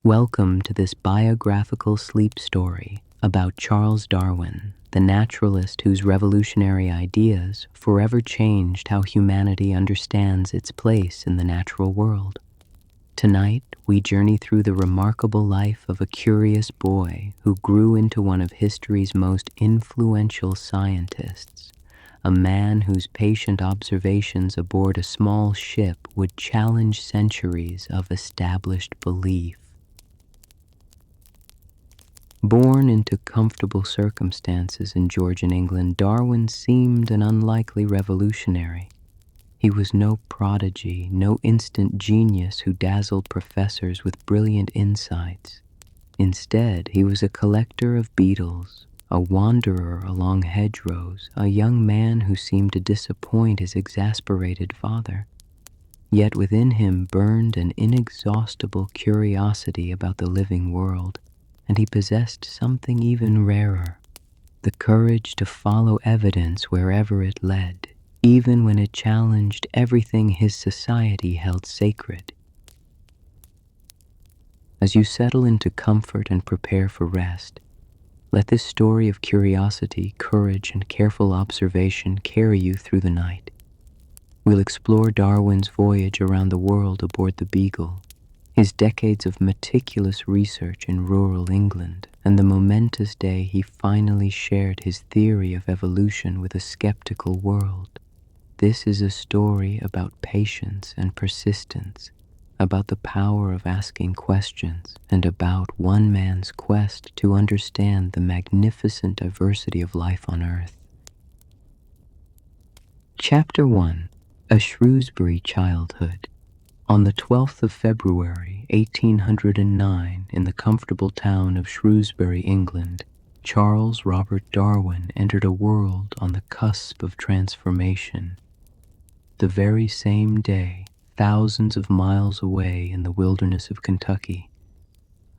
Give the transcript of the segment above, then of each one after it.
Welcome to this biographical sleep story about Charles Darwin, the naturalist whose revolutionary ideas forever changed how humanity understands its place in the natural world. Tonight, we journey through the remarkable life of a curious boy who grew into one of history's most influential scientists, a man whose patient observations aboard a small ship would challenge centuries of established belief. Born into comfortable circumstances in Georgian England, Darwin seemed an unlikely revolutionary. He was no prodigy, no instant genius who dazzled professors with brilliant insights. Instead, he was a collector of beetles, a wanderer along hedgerows, a young man who seemed to disappoint his exasperated father. Yet within him burned an inexhaustible curiosity about the living world, and he possessed something even rarer, the courage to follow evidence wherever it led, even when it challenged everything his society held sacred. As you settle into comfort and prepare for rest, let this story of curiosity, courage, and careful observation carry you through the night. We'll explore Darwin's voyage around the world aboard the Beagle, his decades of meticulous research in rural England, and the momentous day he finally shared his theory of evolution with a skeptical world. This is a story about patience and persistence, about the power of asking questions, and about one man's quest to understand the magnificent diversity of life on Earth. Chapter 1. A Shrewsbury Childhood. On the 12th of February, 1809, in the comfortable town of Shrewsbury, England, Charles Robert Darwin entered a world on the cusp of transformation. The very same day, thousands of miles away in the wilderness of Kentucky,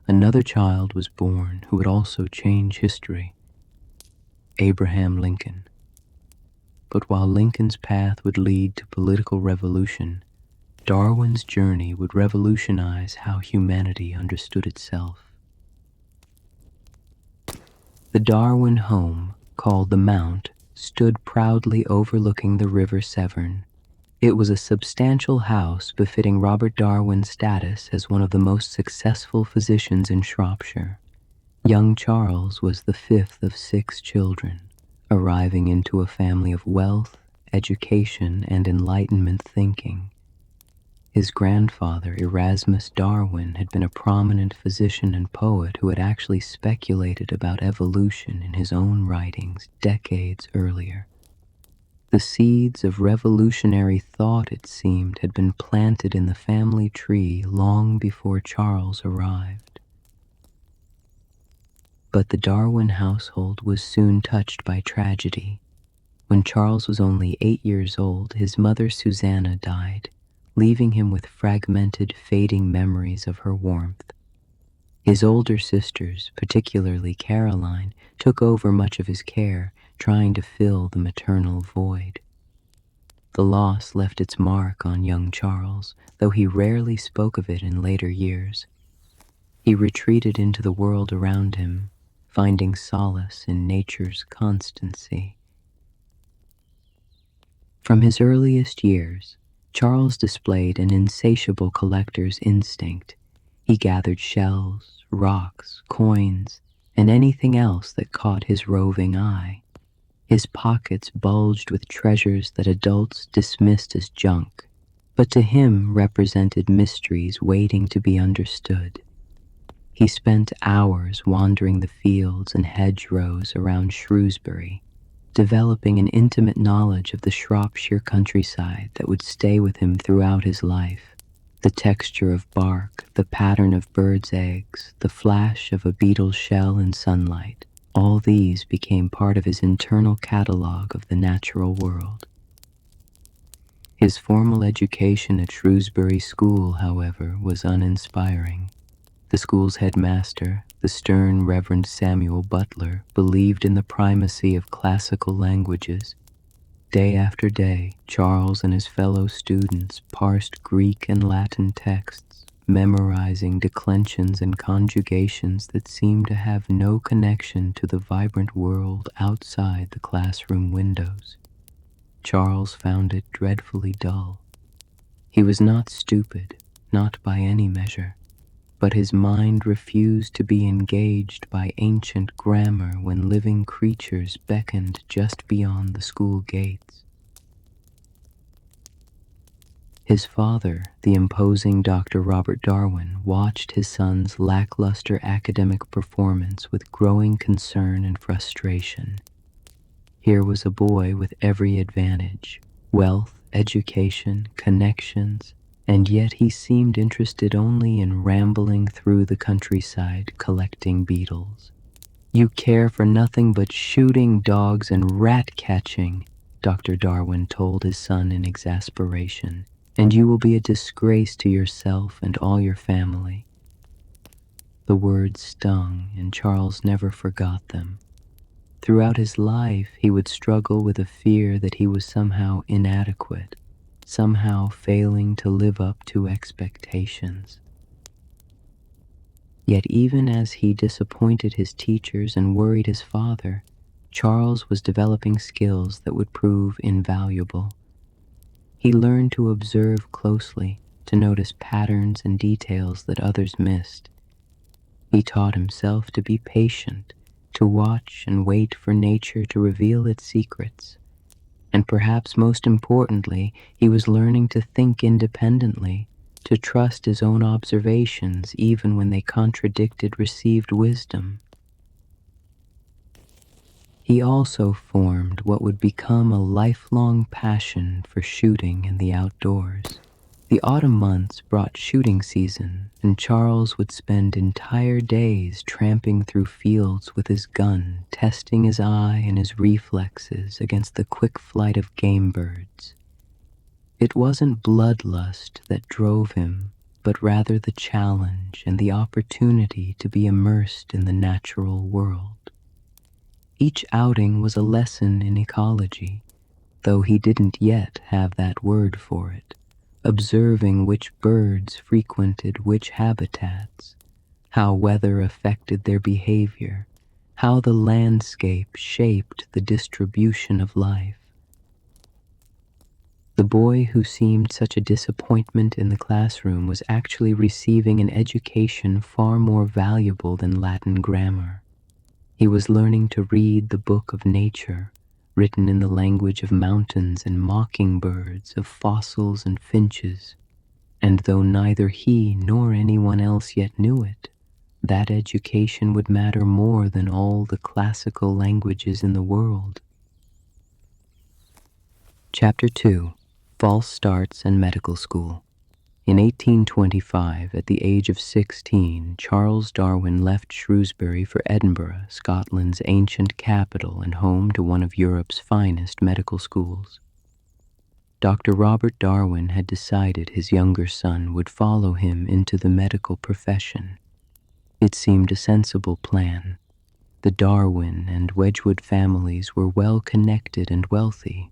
another child was born who would also change history: Abraham Lincoln. But while Lincoln's path would lead to political revolution, Darwin's journey would revolutionize how humanity understood itself. The Darwin home, called the Mount, stood proudly overlooking the River Severn. It was a substantial house befitting Robert Darwin's status as one of the most successful physicians in Shropshire. Young Charles was the fifth of 6 children, arriving into a family of wealth, education, and Enlightenment thinking. His grandfather, Erasmus Darwin, had been a prominent physician and poet who had actually speculated about evolution in his own writings decades earlier. The seeds of revolutionary thought, it seemed, had been planted in the family tree long before Charles arrived. But the Darwin household was soon touched by tragedy. When Charles was only 8 years old, his mother Susanna died, leaving him with fragmented, fading memories of her warmth. His older sisters, particularly Caroline, took over much of his care, trying to fill the maternal void. The loss left its mark on young Charles, though he rarely spoke of it in later years. He retreated into the world around him, finding solace in nature's constancy. From his earliest years, Charles displayed an insatiable collector's instinct. He gathered shells, rocks, coins, and anything else that caught his roving eye. His pockets bulged with treasures that adults dismissed as junk, but to him represented mysteries waiting to be understood. He spent hours wandering the fields and hedgerows around Shrewsbury, developing an intimate knowledge of the Shropshire countryside that would stay with him throughout his life. The texture of bark, the pattern of birds' eggs, the flash of a beetle's shell in sunlight, all these became part of his internal catalog of the natural world. His formal education at Shrewsbury School, however, was uninspiring. The school's headmaster, the stern Reverend Samuel Butler, believed in the primacy of classical languages. Day after day, Charles and his fellow students parsed Greek and Latin texts, memorizing declensions and conjugations that seemed to have no connection to the vibrant world outside the classroom windows. Charles found it dreadfully dull. He was not stupid, not by any measure, but his mind refused to be engaged by ancient grammar when living creatures beckoned just beyond the school gates. His father, the imposing Dr. Robert Darwin, watched his son's lackluster academic performance with growing concern and frustration. Here was a boy with every advantage: wealth, education, connections, and yet he seemed interested only in rambling through the countryside collecting beetles. "You care for nothing but shooting dogs and rat-catching," Dr. Darwin told his son in exasperation, "and you will be a disgrace to yourself and all your family." The words stung, and Charles never forgot them. Throughout his life, he would struggle with a fear that he was somehow inadequate, somehow failing to live up to expectations. Yet even as he disappointed his teachers and worried his father, Charles was developing skills that would prove invaluable. He learned to observe closely, to notice patterns and details that others missed. He taught himself to be patient, to watch and wait for nature to reveal its secrets. And perhaps most importantly, he was learning to think independently, to trust his own observations even when they contradicted received wisdom. He also formed what would become a lifelong passion for shooting in the outdoors. The autumn months brought shooting season, and Charles would spend entire days tramping through fields with his gun, testing his eye and his reflexes against the quick flight of game birds. It wasn't bloodlust that drove him, but rather the challenge and the opportunity to be immersed in the natural world. Each outing was a lesson in ecology, though he didn't yet have that word for it. Observing which birds frequented which habitats, how weather affected their behavior, how the landscape shaped the distribution of life. The boy who seemed such a disappointment in the classroom was actually receiving an education far more valuable than Latin grammar. He was learning to read the book of nature, written in the language of mountains and mockingbirds, of fossils and finches, and though neither he nor anyone else yet knew it, that education would matter more than all the classical languages in the world. Chapter 2: False Starts and Medical School. In 1825, at the age of 16, Charles Darwin left Shrewsbury for Edinburgh, Scotland's ancient capital and home to one of Europe's finest medical schools. Dr. Robert Darwin had decided his younger son would follow him into the medical profession. It seemed a sensible plan. The Darwin and Wedgwood families were well connected and wealthy.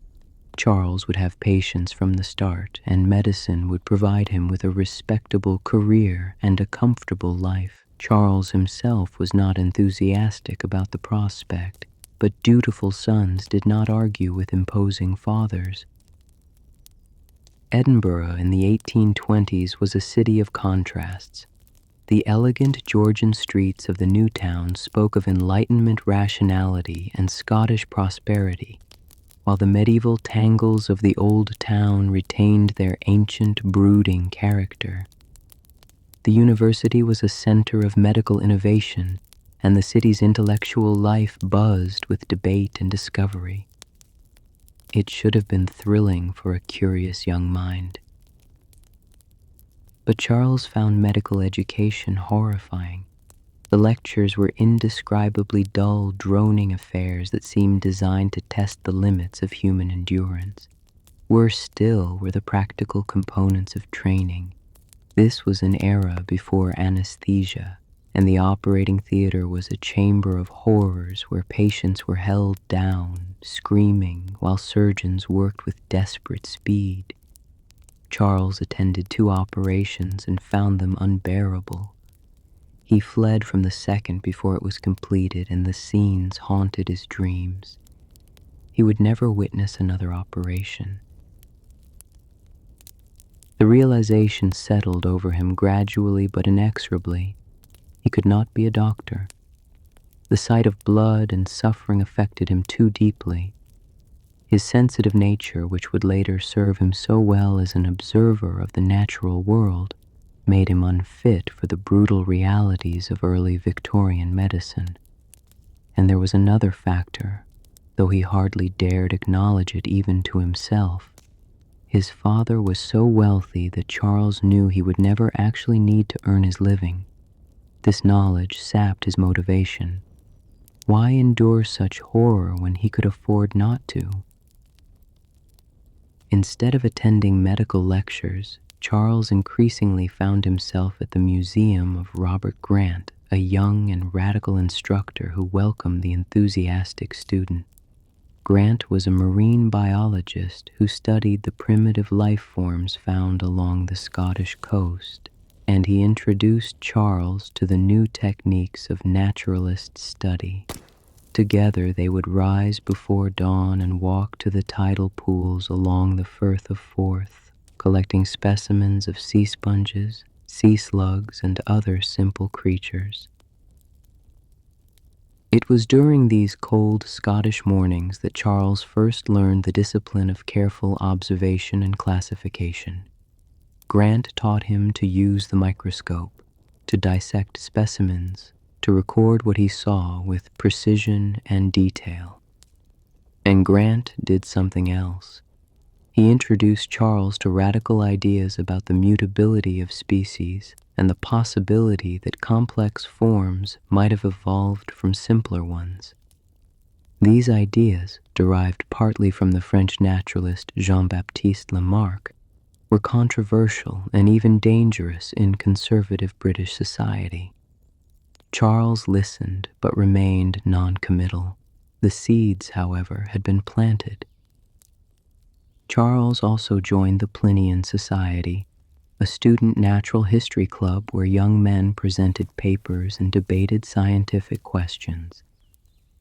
Charles would have patients from the start, and medicine would provide him with a respectable career and a comfortable life. Charles himself was not enthusiastic about the prospect, but dutiful sons did not argue with imposing fathers. Edinburgh in the 1820s was a city of contrasts. The elegant Georgian streets of the new town spoke of Enlightenment rationality and Scottish prosperity, while the medieval tangles of the old town retained their ancient, brooding character. The university was a center of medical innovation, and the city's intellectual life buzzed with debate and discovery. It should have been thrilling for a curious young mind. But Charles found medical education horrifying. The lectures were indescribably dull, droning affairs that seemed designed to test the limits of human endurance. Worse still were the practical components of training. This was an era before anesthesia, and the operating theater was a chamber of horrors where patients were held down, screaming, while surgeons worked with desperate speed. Charles attended 2 operations and found them unbearable. He fled from the second before it was completed, and the scenes haunted his dreams. He would never witness another operation. The realization settled over him gradually but inexorably. He could not be a doctor. The sight of blood and suffering affected him too deeply. His sensitive nature, which would later serve him so well as an observer of the natural world, made him unfit for the brutal realities of early Victorian medicine. And there was another factor, though he hardly dared acknowledge it even to himself. His father was so wealthy that Charles knew he would never actually need to earn his living. This knowledge sapped his motivation. Why endure such horror when he could afford not to? Instead of attending medical lectures, Charles increasingly found himself at the museum of Robert Grant, a young and radical instructor who welcomed the enthusiastic student. Grant was a marine biologist who studied the primitive life forms found along the Scottish coast, and he introduced Charles to the new techniques of naturalist study. Together they would rise before dawn and walk to the tidal pools along the Firth of Forth, collecting specimens of sea sponges, sea slugs, and other simple creatures. It was during these cold Scottish mornings that Charles first learned the discipline of careful observation and classification. Grant taught him to use the microscope, to dissect specimens, to record what he saw with precision and detail. And Grant did something else. He introduced Charles to radical ideas about the mutability of species and the possibility that complex forms might have evolved from simpler ones. These ideas, derived partly from the French naturalist Jean-Baptiste Lamarck, were controversial and even dangerous in conservative British society. Charles listened but remained non-committal. The seeds, however, had been planted. Charles also joined the Plinian Society, a student natural history club where young men presented papers and debated scientific questions.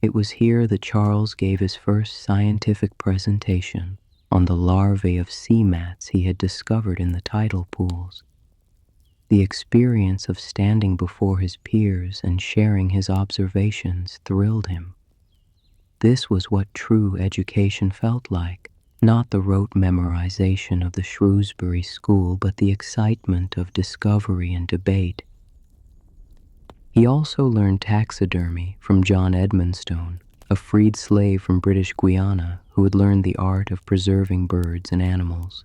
It was here that Charles gave his first scientific presentation on the larvae of sea mats he had discovered in the tidal pools. The experience of standing before his peers and sharing his observations thrilled him. This was what true education felt like. Not the rote memorization of the Shrewsbury school, but the excitement of discovery and debate. He also learned taxidermy from John Edmonstone, a freed slave from British Guiana who had learned the art of preserving birds and animals.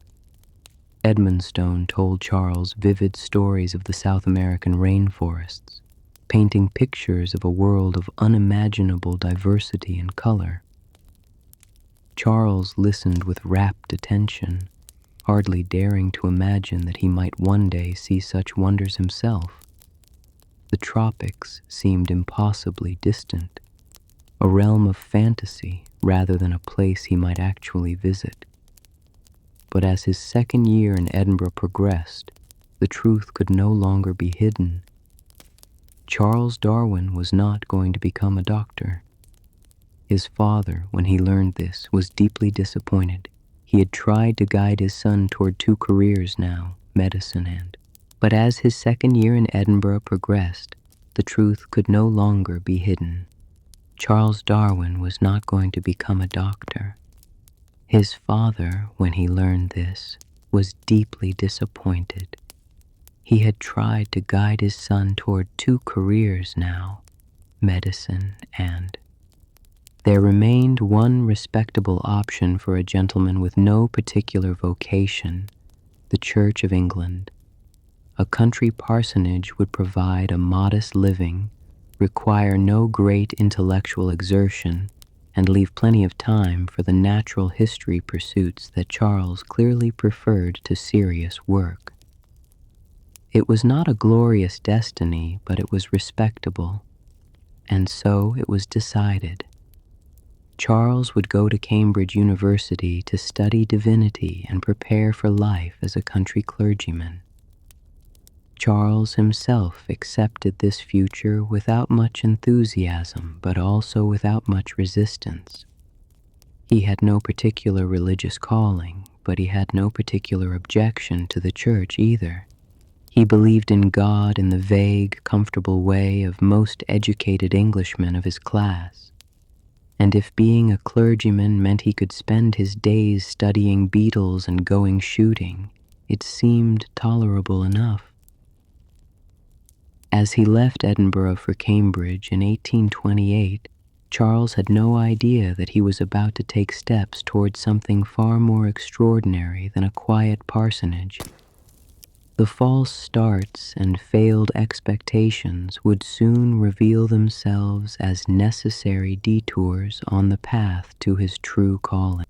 Edmonstone told Charles vivid stories of the South American rainforests, painting pictures of a world of unimaginable diversity and color. Charles listened with rapt attention, hardly daring to imagine that he might one day see such wonders himself. The tropics seemed impossibly distant, a realm of fantasy rather than a place he might actually visit. But as his second year in Edinburgh progressed, the truth could no longer be hidden. Charles Darwin was not going to become a doctor. His father, when he learned this, was deeply disappointed. He had tried to guide his son toward 2 careers now, medicine but as his second year in Edinburgh progressed, the truth could no longer be hidden. Charles Darwin was not going to become a doctor. His father, when he learned this, was deeply disappointed. He had tried to guide his son toward 2 careers now, medicine and there remained one respectable option for a gentleman with no particular vocation, the Church of England. A country parsonage would provide a modest living, require no great intellectual exertion, and leave plenty of time for the natural history pursuits that Charles clearly preferred to serious work. It was not a glorious destiny, but it was respectable, and so it was decided. Charles would go to Cambridge University to study divinity and prepare for life as a country clergyman. Charles himself accepted this future without much enthusiasm, but also without much resistance. He had no particular religious calling, but he had no particular objection to the church either. He believed in God in the vague, comfortable way of most educated Englishmen of his class. And if being a clergyman meant he could spend his days studying beetles and going shooting, it seemed tolerable enough. As he left Edinburgh for Cambridge in 1828, Charles had no idea that he was about to take steps towards something far more extraordinary than a quiet parsonage. The false starts and failed expectations would soon reveal themselves as necessary detours on the path to his true calling.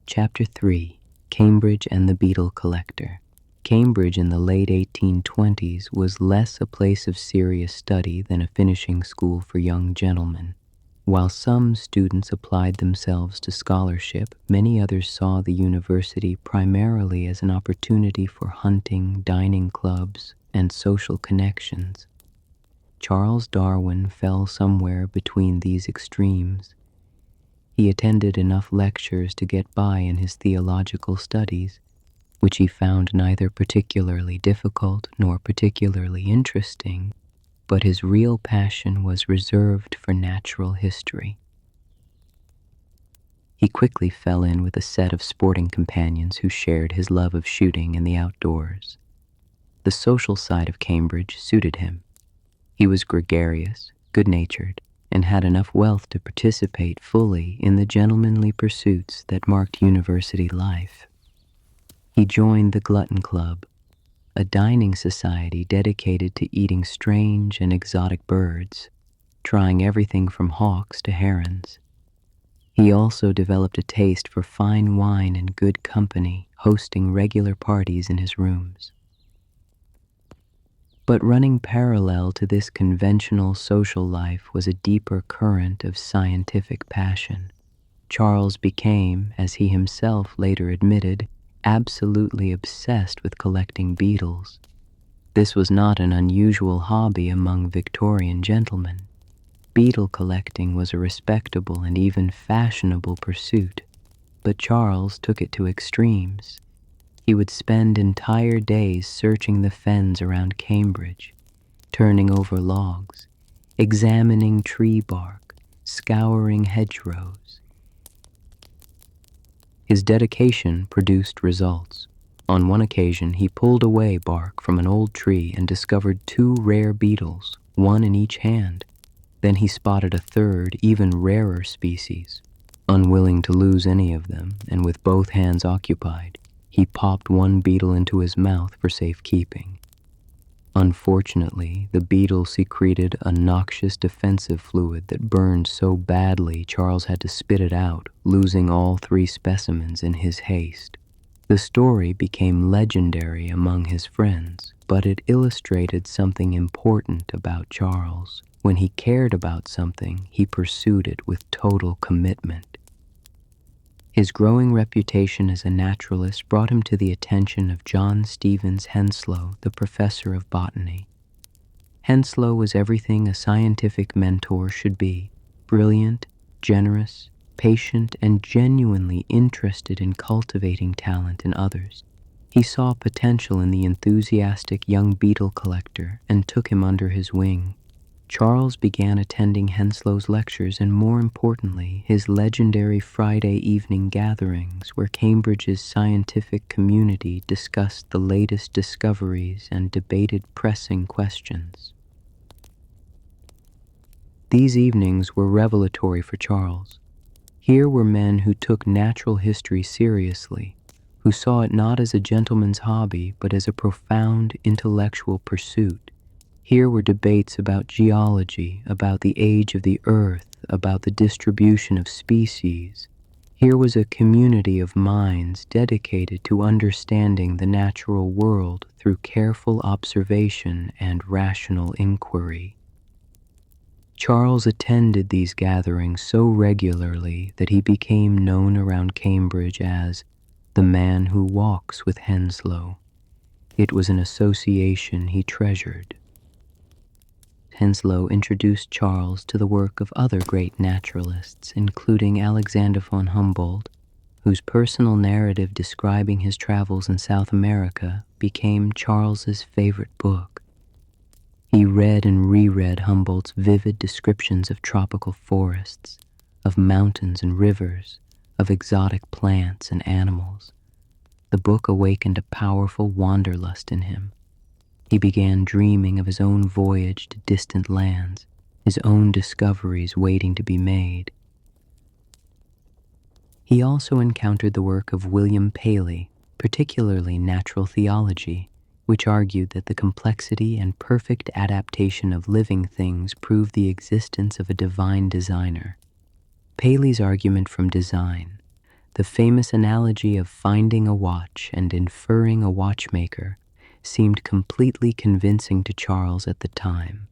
Chapter 3. Cambridge and the Beetle Collector. Cambridge in the late 1820s was less a place of serious study than a finishing school for young gentlemen. While some students applied themselves to scholarship, many others saw the university primarily as an opportunity for hunting, dining clubs, and social connections. Charles Darwin fell somewhere between these extremes. He attended enough lectures to get by in his theological studies, which he found neither particularly difficult nor particularly interesting, but his real passion was reserved for natural history. He quickly fell in with a set of sporting companions who shared his love of shooting and the outdoors. The social side of Cambridge suited him. He was gregarious, good-natured, and had enough wealth to participate fully in the gentlemanly pursuits that marked university life. He joined the Glutton Club, a dining society dedicated to eating strange and exotic birds, trying everything from hawks to herons. He also developed a taste for fine wine and good company, hosting regular parties in his rooms. But running parallel to this conventional social life was a deeper current of scientific passion. Charles became, as he himself later admitted, absolutely obsessed with collecting beetles. This was not an unusual hobby among Victorian gentlemen. Beetle collecting was a respectable and even fashionable pursuit, but Charles took it to extremes. He would spend entire days searching the fens around Cambridge, turning over logs, examining tree bark, scouring hedgerows. His dedication produced results. On one occasion, he pulled away bark from an old tree and discovered 2 rare beetles, one in each hand. Then he spotted a third, even rarer species. Unwilling to lose any of them, and with both hands occupied, he popped one beetle into his mouth for safekeeping. Unfortunately, the beetle secreted a noxious defensive fluid that burned so badly Charles had to spit it out, losing all 3 specimens in his haste. The story became legendary among his friends, but it illustrated something important about Charles. When he cared about something, he pursued it with total commitment. His growing reputation as a naturalist brought him to the attention of John Stevens Henslow, the professor of botany. Henslow was everything a scientific mentor should be: brilliant, generous, patient, and genuinely interested in cultivating talent in others. He saw potential in the enthusiastic young beetle collector and took him under his wing. Charles began attending Henslow's lectures and, more importantly, his legendary Friday evening gatherings where Cambridge's scientific community discussed the latest discoveries and debated pressing questions. These evenings were revelatory for Charles. Here were men who took natural history seriously, who saw it not as a gentleman's hobby but as a profound intellectual pursuit. Here were debates about geology, about the age of the earth, about the distribution of species. Here was a community of minds dedicated to understanding the natural world through careful observation and rational inquiry. Charles attended these gatherings so regularly that he became known around Cambridge as the man who walks with Henslow. It was an association he treasured. Henslow introduced Charles to the work of other great naturalists, including Alexander von Humboldt, whose personal narrative describing his travels in South America became Charles's favorite book. He read and reread Humboldt's vivid descriptions of tropical forests, of mountains and rivers, of exotic plants and animals. The book awakened a powerful wanderlust in him. He began dreaming of his own voyage to distant lands, his own discoveries waiting to be made. He also encountered the work of William Paley, particularly natural theology, which argued that the complexity and perfect adaptation of living things proved the existence of a divine designer. Paley's argument from design, the famous analogy of finding a watch and inferring a watchmaker, seemed completely convincing to Charles at the time.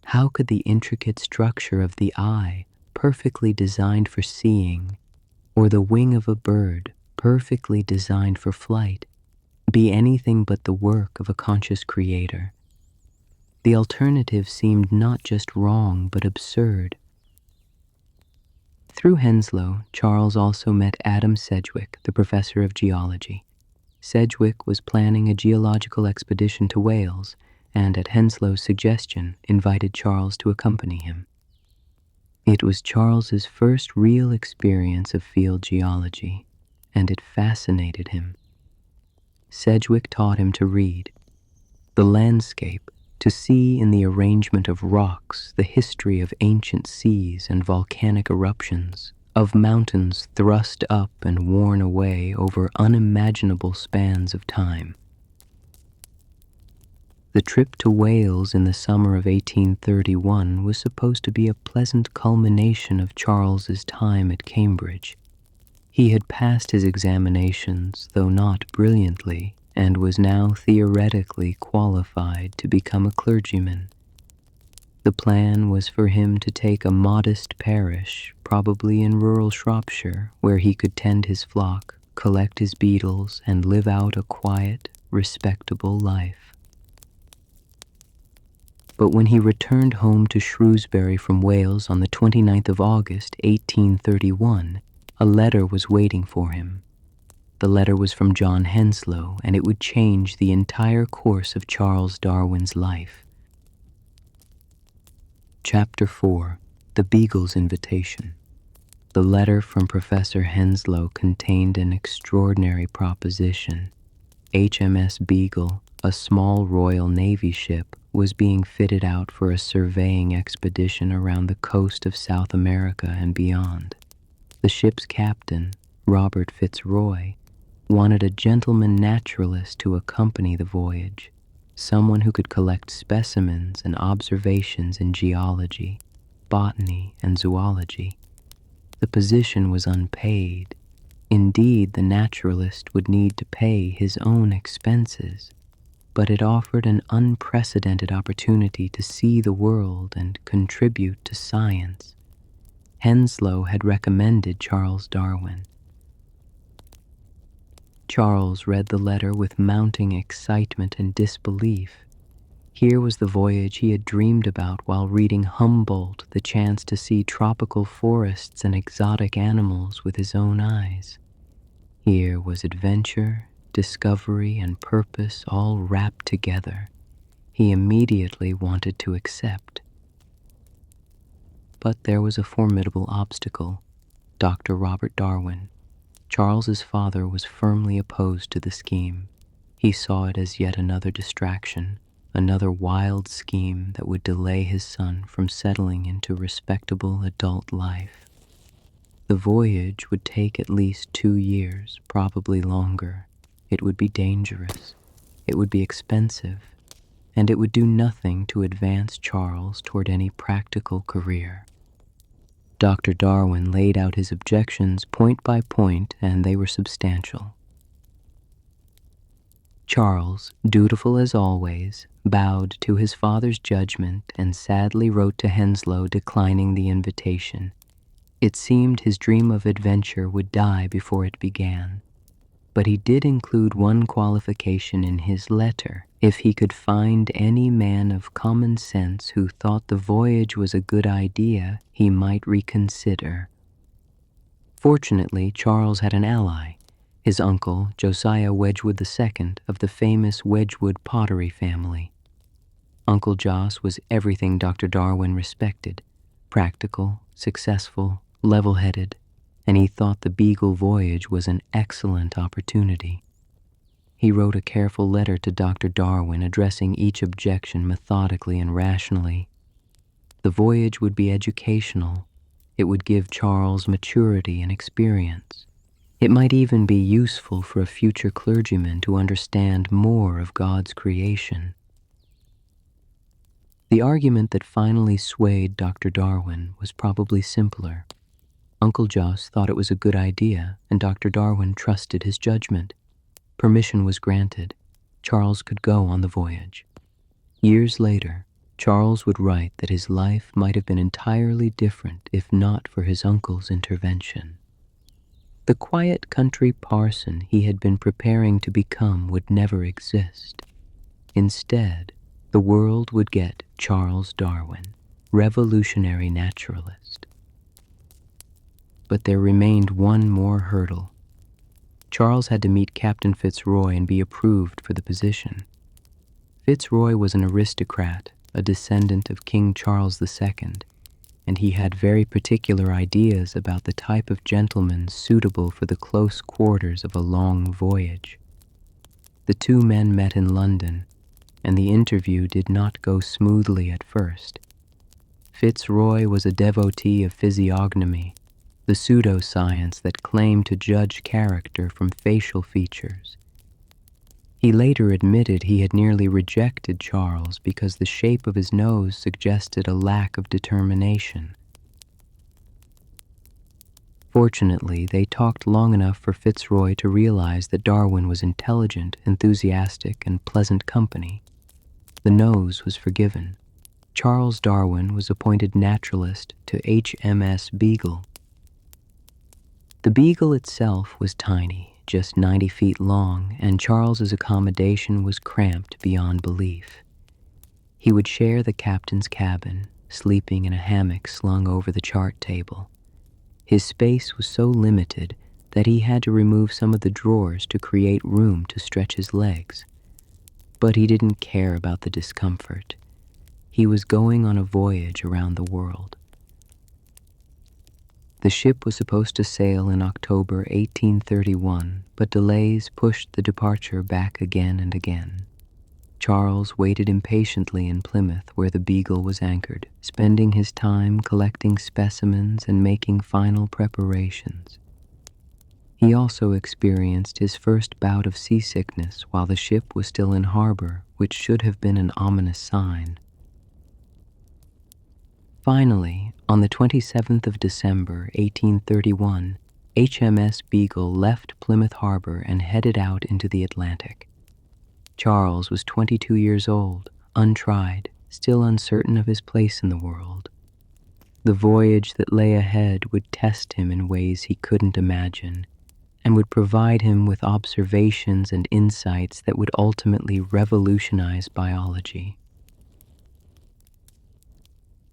How could the intricate structure of the eye, perfectly designed for seeing, or the wing of a bird, perfectly designed for flight, be anything but the work of a conscious creator? The alternative seemed not just wrong, but absurd. Through Henslow, Charles also met Adam Sedgwick, the professor of geology. Sedgwick was planning a geological expedition to Wales, and at Henslow's suggestion, invited Charles to accompany him. It was Charles's first real experience of field geology, and it fascinated him. Sedgwick taught him to read the landscape, to see in the arrangement of rocks the history of ancient seas and volcanic eruptions, of mountains thrust up and worn away over unimaginable spans of time. The trip to Wales in the summer of 1831 was supposed to be a pleasant culmination of Charles's time at Cambridge. He had passed his examinations, though not brilliantly, and was now theoretically qualified to become a clergyman. The plan was for him to take a modest parish, probably in rural Shropshire, where he could tend his flock, collect his beetles, and live out a quiet, respectable life. But when he returned home to Shrewsbury from Wales on the 29th of August, 1831, a letter was waiting for him. The letter was from John Henslow, and it would change the entire course of Charles Darwin's life. Chapter 4. The Beagle's Invitation. The letter from Professor Henslow contained an extraordinary proposition. HMS Beagle, a small Royal Navy ship, was being fitted out for a surveying expedition around the coast of South America and beyond. The ship's captain, Robert Fitzroy, wanted a gentleman naturalist to accompany the voyage, someone who could collect specimens and observations in geology, botany, and zoology. The position was unpaid. Indeed, the naturalist would need to pay his own expenses, but it offered an unprecedented opportunity to see the world and contribute to science. Henslow had recommended Charles Darwin. Charles read the letter with mounting excitement and disbelief. Here was the voyage he had dreamed about while reading Humboldt, the chance to see tropical forests and exotic animals with his own eyes. Here was adventure, discovery, and purpose all wrapped together. He immediately wanted to accept. But there was a formidable obstacle: Dr. Robert Darwin. Charles's father was firmly opposed to the scheme. He saw it as yet another distraction, another wild scheme that would delay his son from settling into respectable adult life. The voyage would take at least 2 years, probably longer. It would be dangerous. It would be expensive. And it would do nothing to advance Charles toward any practical career. Dr. Darwin laid out his objections point by point, and they were substantial. Charles, dutiful as always, bowed to his father's judgment, and sadly wrote to Henslow declining the invitation. It seemed his dream of adventure would die before it began. But he did include one qualification in his letter: if he could find any man of common sense who thought the voyage was a good idea, he might reconsider. Fortunately, Charles had an ally, his uncle, Josiah Wedgwood II, of the famous Wedgwood pottery family. Uncle Jos was everything Dr. Darwin respected: practical, successful, level-headed, and he thought the Beagle voyage was an excellent opportunity. He wrote a careful letter to Dr. Darwin, addressing each objection methodically and rationally. The voyage would be educational. It would give Charles maturity and experience. It might even be useful for a future clergyman to understand more of God's creation. The argument that finally swayed Dr. Darwin was probably simpler. Uncle Jos thought it was a good idea, and Dr. Darwin trusted his judgment. Permission was granted. Charles could go on the voyage. Years later, Charles would write that his life might have been entirely different if not for his uncle's intervention. The quiet country parson he had been preparing to become would never exist. Instead, the world would get Charles Darwin, revolutionary naturalist. But there remained one more hurdle. Charles had to meet Captain Fitzroy and be approved for the position. Fitzroy was an aristocrat, a descendant of King Charles II, and he had very particular ideas about the type of gentleman suitable for the close quarters of a long voyage. The two men met in London, and the interview did not go smoothly at first. Fitzroy was a devotee of physiognomy, the pseudoscience that claimed to judge character from facial features. He later admitted he had nearly rejected Charles because the shape of his nose suggested a lack of determination. Fortunately, they talked long enough for Fitzroy to realize that Darwin was intelligent, enthusiastic, and pleasant company. The nose was forgiven. Charles Darwin was appointed naturalist to HMS Beagle. The Beagle itself was tiny, just 90 feet long, and Charles's accommodation was cramped beyond belief. He would share the captain's cabin, sleeping in a hammock slung over the chart table. His space was so limited that he had to remove some of the drawers to create room to stretch his legs. But he didn't care about the discomfort. He was going on a voyage around the world. The ship was supposed to sail in October 1831, but delays pushed the departure back again and again. Charles waited impatiently in Plymouth, where the Beagle was anchored, spending his time collecting specimens and making final preparations. He also experienced his first bout of seasickness while the ship was still in harbor, which should have been an ominous sign. Finally, on the 27th of December, 1831, HMS Beagle left Plymouth Harbor and headed out into the Atlantic. Charles was 22 years old, untried, still uncertain of his place in the world. The voyage that lay ahead would test him in ways he couldn't imagine, and would provide him with observations and insights that would ultimately revolutionize biology.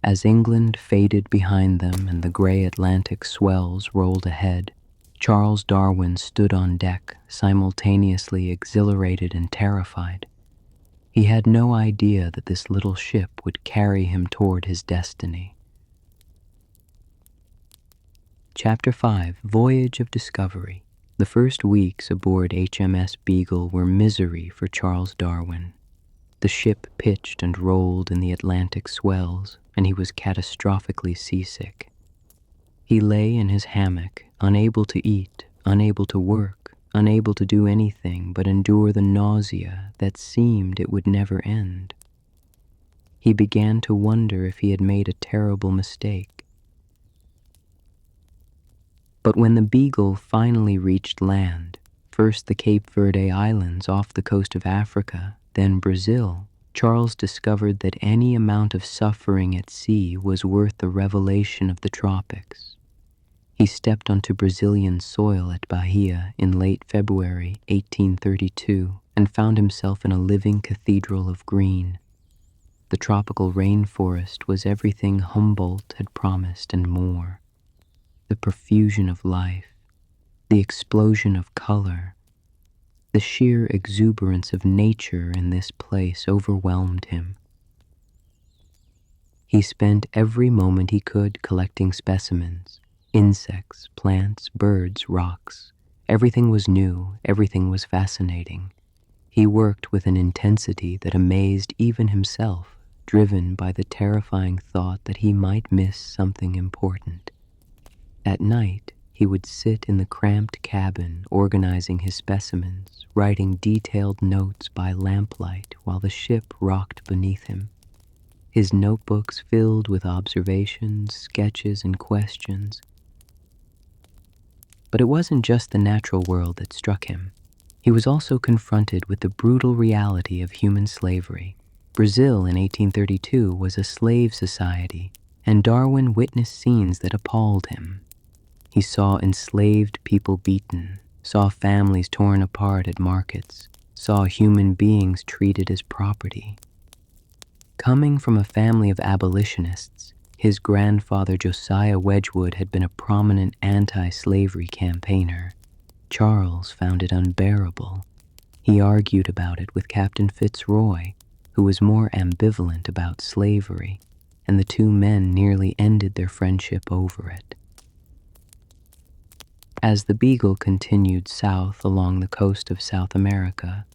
As England faded behind them and the gray Atlantic swells rolled ahead, Charles Darwin stood on deck, simultaneously exhilarated and terrified. He had no idea that this little ship would carry him toward his destiny. Chapter 5: Voyage of Discovery. The first weeks aboard HMS Beagle were misery for Charles Darwin. The ship pitched and rolled in the Atlantic swells, and he was catastrophically seasick. He lay in his hammock, unable to eat, unable to work, unable to do anything but endure the nausea that seemed it would never end. He began to wonder if he had made a terrible mistake. But when the Beagle finally reached land, first the Cape Verde Islands off the coast of Africa, then Brazil, Charles discovered that any amount of suffering at sea was worth the revelation of the tropics. He stepped onto Brazilian soil at Bahia in late February 1832 and found himself in a living cathedral of green. The tropical rainforest was everything Humboldt had promised and more. The profusion of life, the explosion of color, the sheer exuberance of nature in this place overwhelmed him. He spent every moment he could collecting specimens, insects, plants, birds, rocks. Everything was new, everything was fascinating. He worked with an intensity that amazed even himself, driven by the terrifying thought that he might miss something important. At night, he would sit in the cramped cabin organizing his specimens, writing detailed notes by lamplight while the ship rocked beneath him. His notebooks filled with observations, sketches, and questions. But it wasn't just the natural world that struck him. He was also confronted with the brutal reality of human slavery. Brazil in 1832 was a slave society, and Darwin witnessed scenes that appalled him. He saw enslaved people beaten, saw families torn apart at markets, saw human beings treated as property. Coming from a family of abolitionists, his grandfather Josiah Wedgwood had been a prominent anti-slavery campaigner. Charles found it unbearable. He argued about it with Captain Fitzroy, who was more ambivalent about slavery, and the two men nearly ended their friendship over it. As the Beagle continued south along the coast of South America,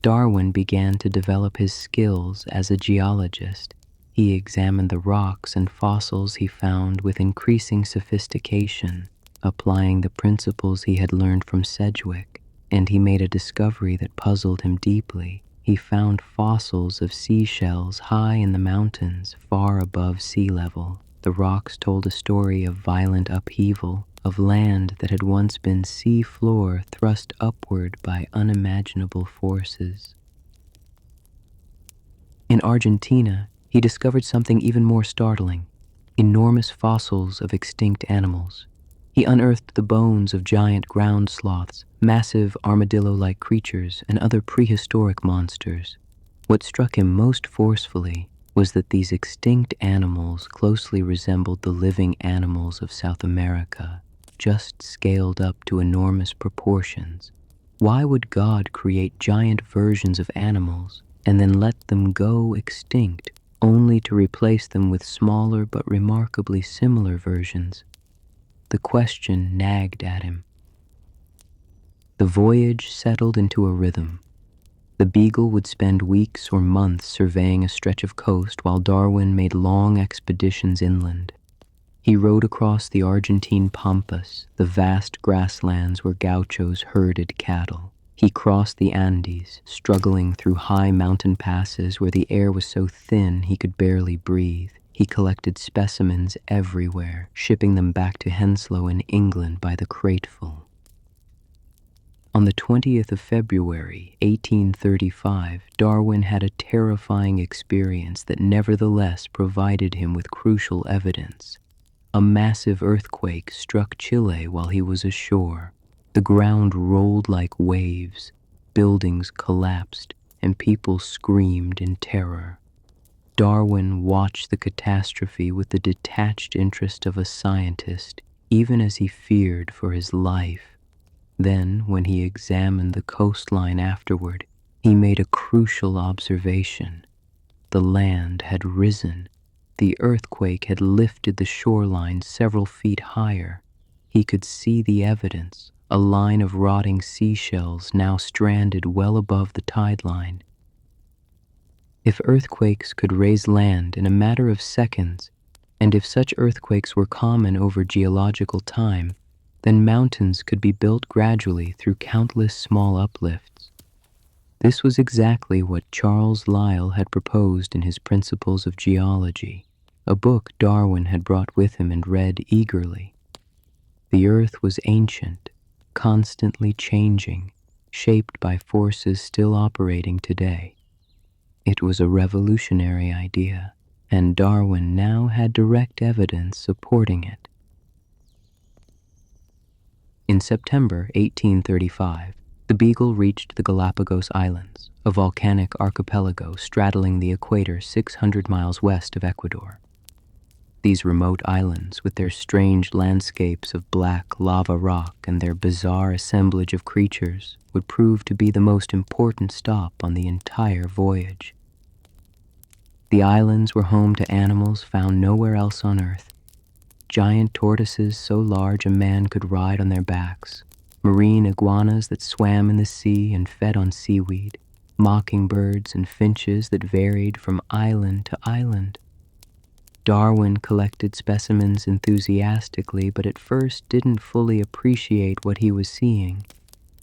Darwin began to develop his skills as a geologist. He examined the rocks and fossils he found with increasing sophistication, applying the principles he had learned from Sedgwick, and he made a discovery that puzzled him deeply. He found fossils of seashells high in the mountains, far above sea level. The rocks told a story of violent upheaval, of land that had once been sea floor thrust upward by unimaginable forces. In Argentina, he discovered something even more startling: enormous fossils of extinct animals. He unearthed the bones of giant ground sloths, massive armadillo-like creatures, and other prehistoric monsters. What struck him most forcefully was that these extinct animals closely resembled the living animals of South America, just scaled up to enormous proportions. Why would God create giant versions of animals and then let them go extinct, only to replace them with smaller but remarkably similar versions? The question nagged at him. The voyage settled into a rhythm. The Beagle would spend weeks or months surveying a stretch of coast while Darwin made long expeditions inland. He rode across the Argentine pampas, the vast grasslands where gauchos herded cattle. He crossed the Andes, struggling through high mountain passes where the air was so thin he could barely breathe. He collected specimens everywhere, shipping them back to Henslow in England by the crateful. On the 20th of February, 1835, Darwin had a terrifying experience that nevertheless provided him with crucial evidence. A massive earthquake struck Chile while he was ashore. The ground rolled like waves, buildings collapsed, and people screamed in terror. Darwin watched the catastrophe with the detached interest of a scientist, even as he feared for his life. Then, when he examined the coastline afterward, he made a crucial observation. The land had risen. The earthquake had lifted the shoreline several feet higher. He could see the evidence, a line of rotting seashells now stranded well above the tide line. If earthquakes could raise land in a matter of seconds, and if such earthquakes were common over geological time, then mountains could be built gradually through countless small uplifts. This was exactly what Charles Lyell had proposed in his Principles of Geology, a book Darwin had brought with him and read eagerly. The earth was ancient, constantly changing, shaped by forces still operating today. It was a revolutionary idea, and Darwin now had direct evidence supporting it. In September 1835, the Beagle reached the Galapagos Islands, a volcanic archipelago straddling the equator 600 miles west of Ecuador. These remote islands, with their strange landscapes of black lava rock and their bizarre assemblage of creatures, would prove to be the most important stop on the entire voyage. The islands were home to animals found nowhere else on Earth. Giant tortoises so large a man could ride on their backs, marine iguanas that swam in the sea and fed on seaweed, mockingbirds and finches that varied from island to island. Darwin collected specimens enthusiastically, but at first didn't fully appreciate what he was seeing.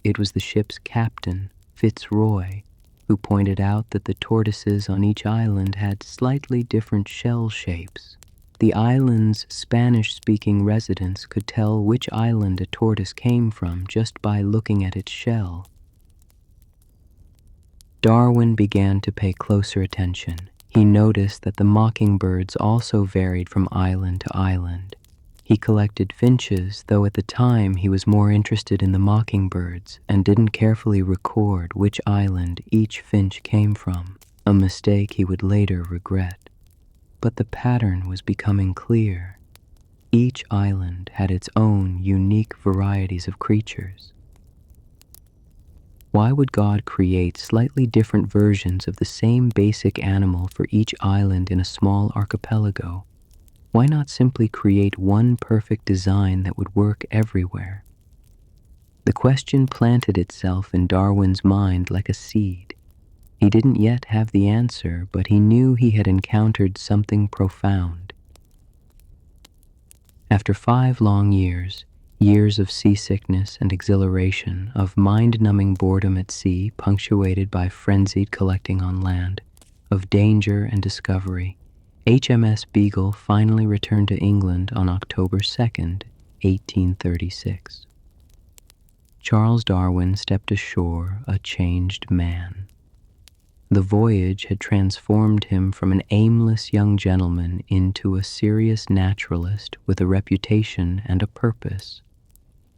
It was the ship's captain, Fitzroy, who pointed out that the tortoises on each island had slightly different shell shapes. The island's Spanish-speaking residents could tell which island a tortoise came from just by looking at its shell. Darwin began to pay closer attention. He noticed that the mockingbirds also varied from island to island. He collected finches, though at the time he was more interested in the mockingbirds and didn't carefully record which island each finch came from, a mistake he would later regret. But the pattern was becoming clear. Each island had its own unique varieties of creatures. Why would God create slightly different versions of the same basic animal for each island in a small archipelago? Why not simply create one perfect design that would work everywhere? The question planted itself in Darwin's mind like a seed. He didn't yet have the answer, but he knew he had encountered something profound. After 5 long years, years of seasickness and exhilaration, of mind-numbing boredom at sea punctuated by frenzied collecting on land, of danger and discovery, HMS Beagle finally returned to England on October 2nd, 1836. Charles Darwin stepped ashore a changed man. The voyage had transformed him from an aimless young gentleman into a serious naturalist with a reputation and a purpose.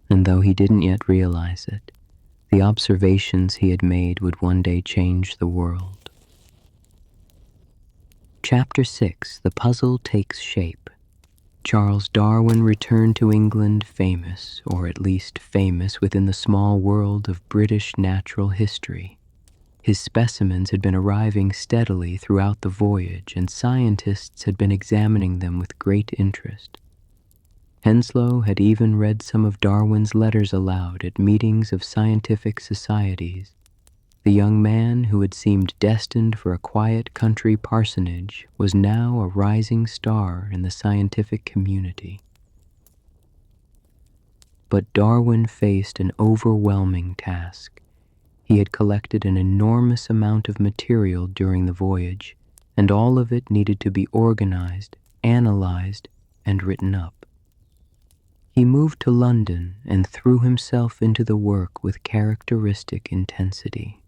And though he didn't yet realize it, the observations he had made would one day change the world. Chapter 6: The Puzzle Takes Shape. Charles Darwin returned to England famous, or at least famous within the small world of British natural history. His specimens had been arriving steadily throughout the voyage, and scientists had been examining them with great interest. Henslow had even read some of Darwin's letters aloud at meetings of scientific societies. The young man who had seemed destined for a quiet country parsonage was now a rising star in the scientific community. But Darwin faced an overwhelming task. He had collected an enormous amount of material during the voyage, and all of it needed to be organized, analyzed, and written up. He moved to London and threw himself into the work with characteristic intensity.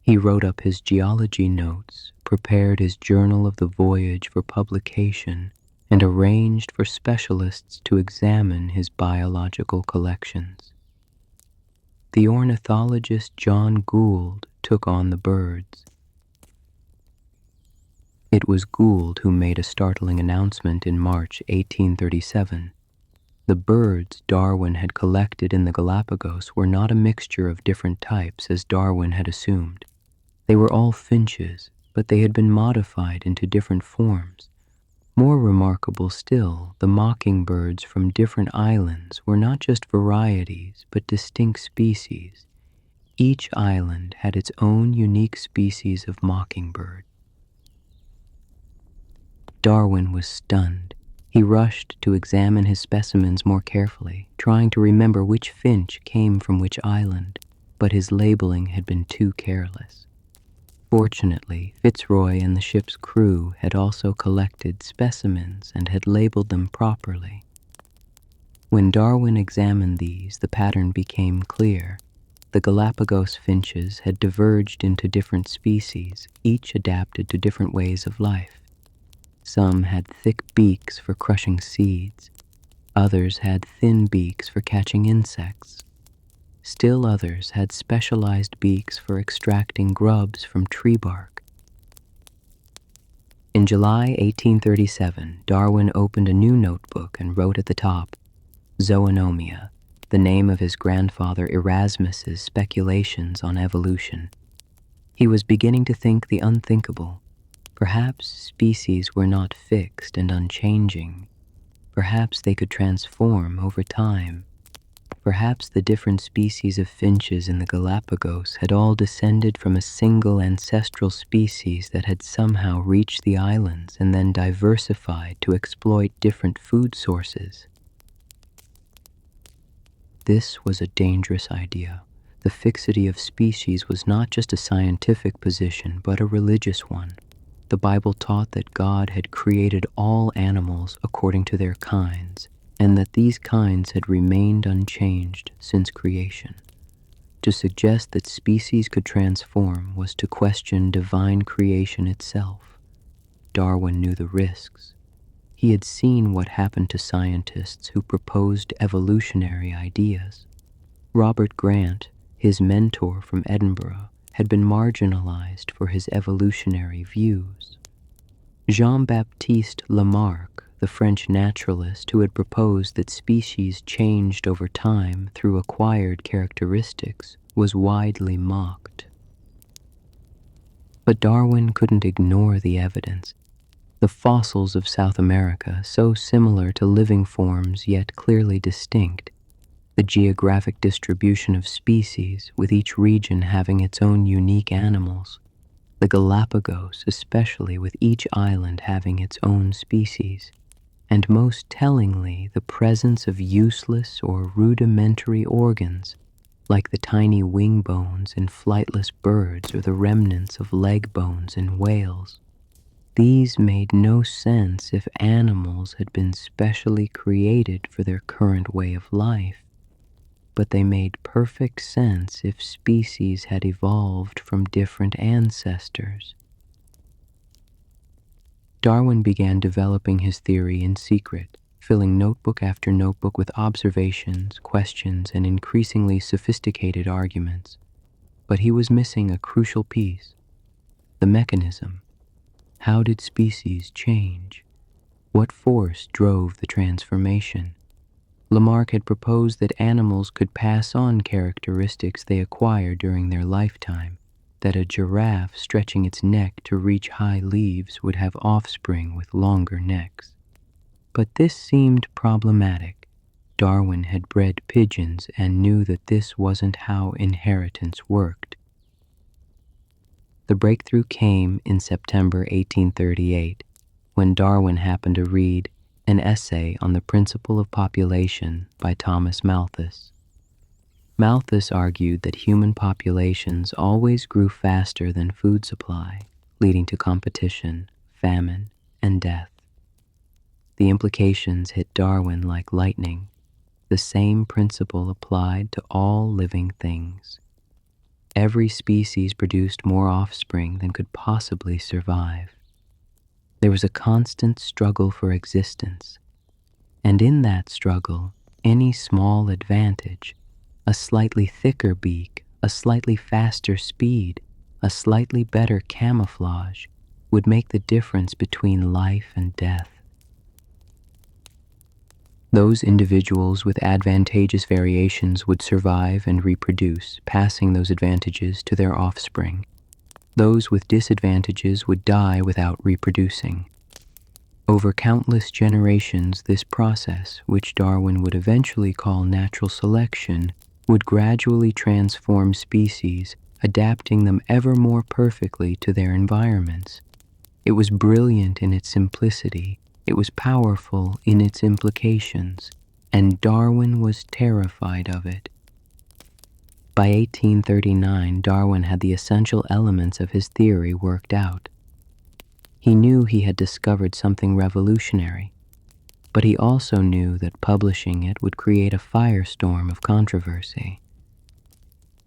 He wrote up his geology notes, prepared his journal of the voyage for publication, and arranged for specialists to examine his biological collections. The ornithologist John Gould took on the birds. It was Gould who made a startling announcement in March 1837. The birds Darwin had collected in the Galapagos were not a mixture of different types as Darwin had assumed. They were all finches, but they had been modified into different forms. More remarkable still, the mockingbirds from different islands were not just varieties, but distinct species. Each island had its own unique species of mockingbird. Darwin was stunned. He rushed to examine his specimens more carefully, trying to remember which finch came from which island, but his labeling had been too careless. Fortunately, Fitzroy and the ship's crew had also collected specimens and had labeled them properly. When Darwin examined these, the pattern became clear. The Galapagos finches had diverged into different species, each adapted to different ways of life. Some had thick beaks for crushing seeds. Others had thin beaks for catching insects. Still others had specialized beaks for extracting grubs from tree bark. In July 1837, Darwin opened a new notebook and wrote at the top, Zoonomia, the name of his grandfather Erasmus's speculations on evolution. He was beginning to think the unthinkable. Perhaps species were not fixed and unchanging. Perhaps they could transform over time. Perhaps the different species of finches in the Galapagos had all descended from a single ancestral species that had somehow reached the islands and then diversified to exploit different food sources. This was a dangerous idea. The fixity of species was not just a scientific position, but a religious one. The Bible taught that God had created all animals according to their kinds, and that these kinds had remained unchanged since creation. To suggest that species could transform was to question divine creation itself. Darwin knew the risks. He had seen what happened to scientists who proposed evolutionary ideas. Robert Grant, his mentor from Edinburgh, had been marginalized for his evolutionary views. Jean-Baptiste Lamarck, the French naturalist who had proposed that species changed over time through acquired characteristics, was widely mocked. But Darwin couldn't ignore the evidence. The fossils of South America, so similar to living forms yet clearly distinct, the geographic distribution of species, with each region having its own unique animals, the Galapagos especially with each island having its own species, and most tellingly the presence of useless or rudimentary organs, like the tiny wing bones in flightless birds or the remnants of leg bones in whales. These made no sense if animals had been specially created for their current way of life, but they made perfect sense if species had evolved from different ancestors. Darwin began developing his theory in secret, filling notebook after notebook with observations, questions, and increasingly sophisticated arguments. But he was missing a crucial piece: the mechanism. How did species change? What force drove the transformation? Lamarck had proposed that animals could pass on characteristics they acquired during their lifetime, that a giraffe stretching its neck to reach high leaves would have offspring with longer necks. But this seemed problematic. Darwin had bred pigeons and knew that this wasn't how inheritance worked. The breakthrough came in September 1838, when Darwin happened to read an essay on the principle of population by Thomas Malthus. Malthus argued that human populations always grew faster than food supply, leading to competition, famine, and death. The implications hit Darwin like lightning. The same principle applied to all living things. Every species produced more offspring than could possibly survive. There was a constant struggle for existence, and in that struggle, any small advantage, a slightly thicker beak, a slightly faster speed, a slightly better camouflage, would make the difference between life and death. Those individuals with advantageous variations would survive and reproduce, passing those advantages to their offspring. Those with disadvantages would die without reproducing. Over countless generations, this process, which Darwin would eventually call natural selection, would gradually transform species, adapting them ever more perfectly to their environments. It was brilliant in its simplicity, it was powerful in its implications, and Darwin was terrified of it. By 1839, Darwin had the essential elements of his theory worked out. He knew he had discovered something revolutionary, but he also knew that publishing it would create a firestorm of controversy.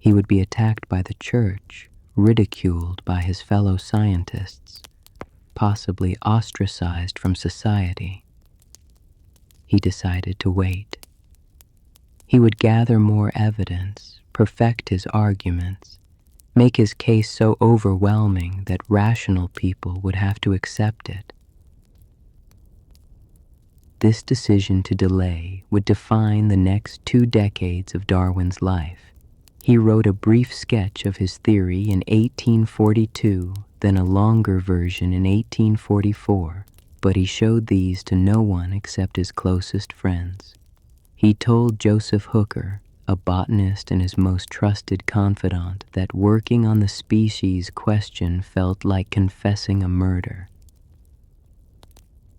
He would be attacked by the church, ridiculed by his fellow scientists, possibly ostracized from society. He decided to wait. He would gather more evidence, perfect his arguments, make his case so overwhelming that rational people would have to accept it. This decision to delay would define the next 2 decades of Darwin's life. He wrote a brief sketch of his theory in 1842, then a longer version in 1844, but he showed these to no one except his closest friends. He told Joseph Hooker, a botanist and his most trusted confidant, that working on the species question felt like confessing a murder.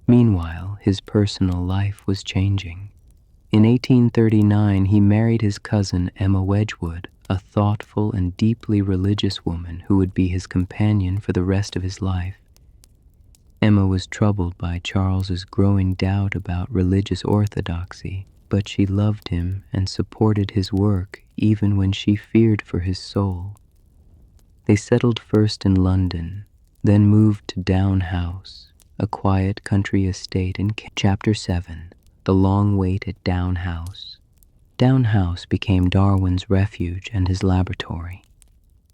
Meanwhile, his personal life was changing. In 1839, he married his cousin Emma Wedgwood, a thoughtful and deeply religious woman who would be his companion for the rest of his life. Emma was troubled by Charles's growing doubt about religious orthodoxy, but she loved him and supported his work even when she feared for his soul. They settled first in London, then moved to Down House, a quiet country estate in Chapter 7, The Long Wait at Down House. Down House became Darwin's refuge and his laboratory.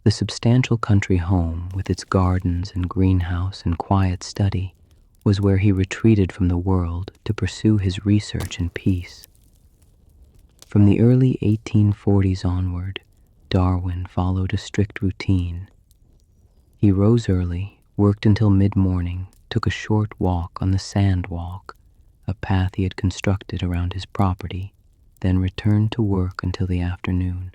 The substantial country home, with its gardens and greenhouse and quiet study, was where he retreated from the world to pursue his research in peace. From the early 1840s onward, Darwin followed a strict routine. He rose early, worked until mid-morning, took a short walk on the sand walk, a path he had constructed around his property, then returned to work until the afternoon.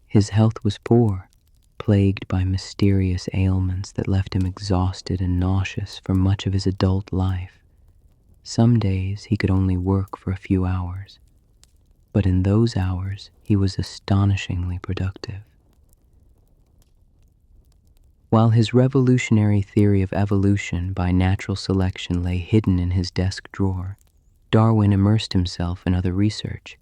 His health was poor, plagued by mysterious ailments that left him exhausted and nauseous for much of his adult life. Some days he could only work for a few hours, but in those hours he was astonishingly productive. While his revolutionary theory of evolution by natural selection lay hidden in his desk drawer, Darwin immersed himself in other research.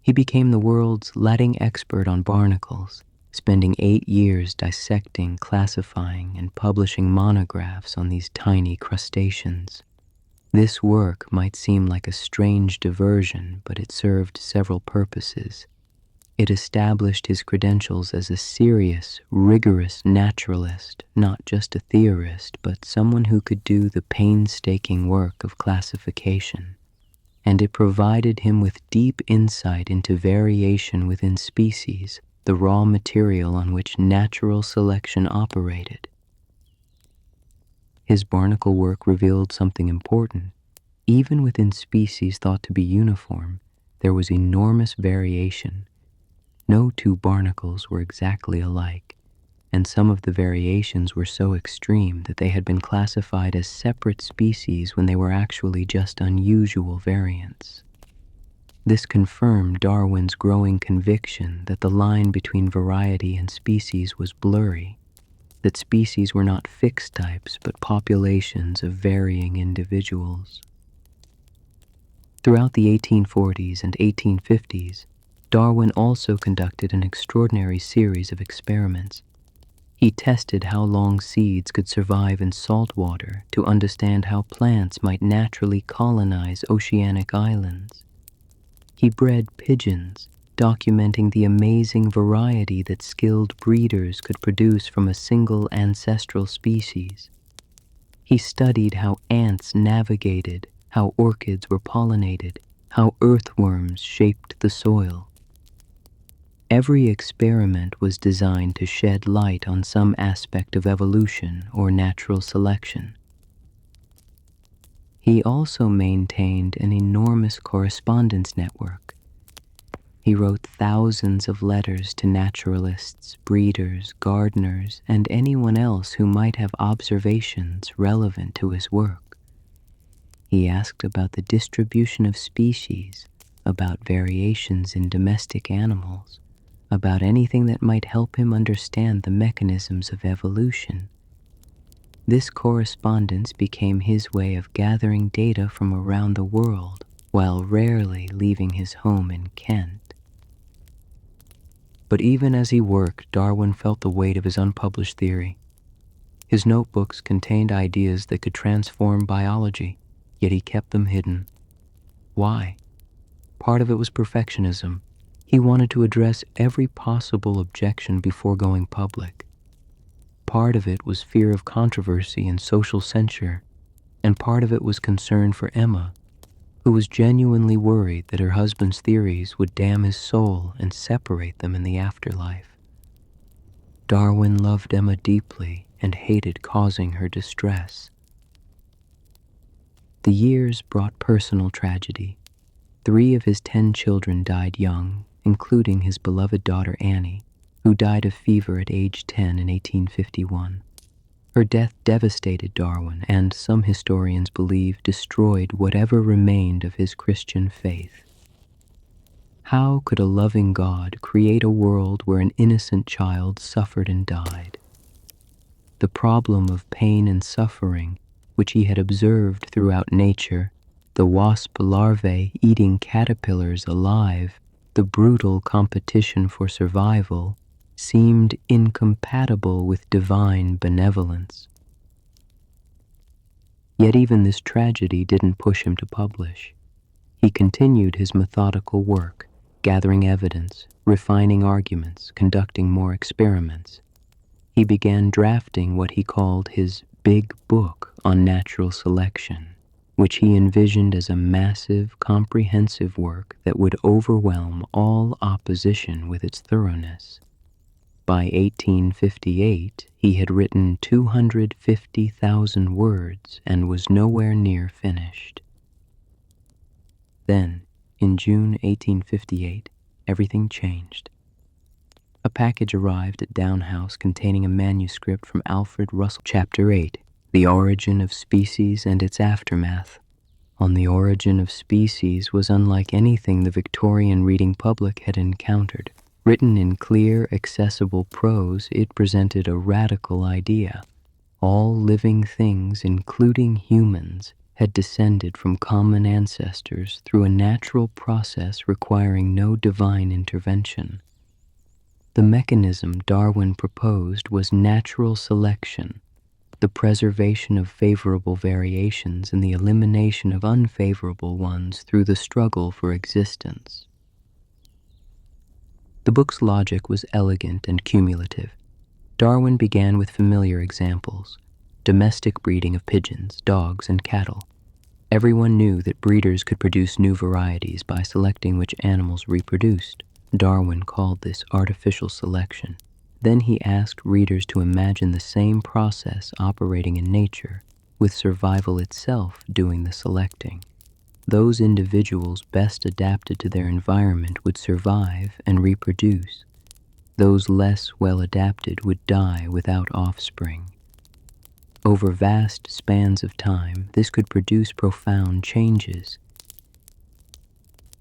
He became the world's leading expert on barnacles, spending 8 years dissecting, classifying, and publishing monographs on these tiny crustaceans. This work might seem like a strange diversion, but it served several purposes. It established his credentials as a serious, rigorous naturalist, not just a theorist, but someone who could do the painstaking work of classification. And it provided him with deep insight into variation within species, the raw material on which natural selection operated. His barnacle work revealed something important. Even within species thought to be uniform, there was enormous variation. No 2 barnacles were exactly alike, and some of the variations were so extreme that they had been classified as separate species when they were actually just unusual variants. This confirmed Darwin's growing conviction that the line between variety and species was blurry, that species were not fixed types but populations of varying individuals. Throughout the 1840s and 1850s, Darwin also conducted an extraordinary series of experiments. He tested how long seeds could survive in salt water to understand how plants might naturally colonize oceanic islands. He bred pigeons, documenting the amazing variety that skilled breeders could produce from a single ancestral species. He studied how ants navigated, how orchids were pollinated, how earthworms shaped the soil. Every experiment was designed to shed light on some aspect of evolution or natural selection. He also maintained an enormous correspondence network. He wrote thousands of letters to naturalists, breeders, gardeners, and anyone else who might have observations relevant to his work. He asked about the distribution of species, about variations in domestic animals, about anything that might help him understand the mechanisms of evolution. This correspondence became his way of gathering data from around the world while rarely leaving his home in Kent. But even as he worked, Darwin felt the weight of his unpublished theory. His notebooks contained ideas that could transform biology, yet he kept them hidden. Why? Part of it was perfectionism. He wanted to address every possible objection before going public. Part of it was fear of controversy and social censure, and part of it was concern for Emma, who was genuinely worried that her husband's theories would damn his soul and separate them in the afterlife. Darwin loved Emma deeply and hated causing her distress. The years brought personal tragedy. 3 of his 10 children died young, including his beloved daughter Annie, who died of fever at age 10 in 1851. Her death devastated Darwin and, some historians believe, destroyed whatever remained of his Christian faith. How could a loving God create a world where an innocent child suffered and died? The problem of pain and suffering, which he had observed throughout nature, the wasp larvae eating caterpillars alive, the brutal competition for survival, seemed incompatible with divine benevolence. Yet even this tragedy didn't push him to publish. He continued his methodical work, gathering evidence, refining arguments, conducting more experiments. He began drafting what he called his big book on natural selection, which he envisioned as a massive, comprehensive work that would overwhelm all opposition with its thoroughness. By 1858, he had written 250,000 words and was nowhere near finished. Then, in June 1858, everything changed. A package arrived at Down House containing a manuscript from Alfred Russell, Chapter 8, The Origin of Species and Its Aftermath. On the Origin of Species was unlike anything the Victorian reading public had encountered. Written in clear, accessible prose, it presented a radical idea. All living things, including humans, had descended from common ancestors through a natural process requiring no divine intervention. The mechanism Darwin proposed was natural selection, the preservation of favorable variations and the elimination of unfavorable ones through the struggle for existence. The book's logic was elegant and cumulative. Darwin began with familiar examples: domestic breeding of pigeons, dogs, and cattle. Everyone knew that breeders could produce new varieties by selecting which animals reproduced. Darwin called this artificial selection. Then he asked readers to imagine the same process operating in nature, with survival itself doing the selecting. Those individuals best adapted to their environment would survive and reproduce. Those less well adapted would die without offspring. Over vast spans of time, this could produce profound changes.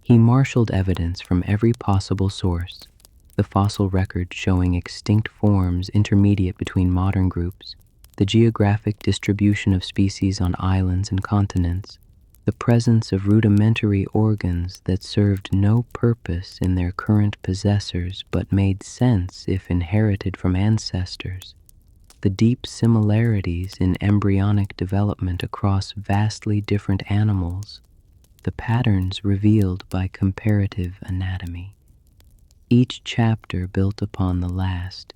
He marshaled evidence from every possible source: the fossil record showing extinct forms intermediate between modern groups, the geographic distribution of species on islands and continents, the presence of rudimentary organs that served no purpose in their current possessors but made sense if inherited from ancestors, the deep similarities in embryonic development across vastly different animals, the patterns revealed by comparative anatomy. Each chapter built upon the last,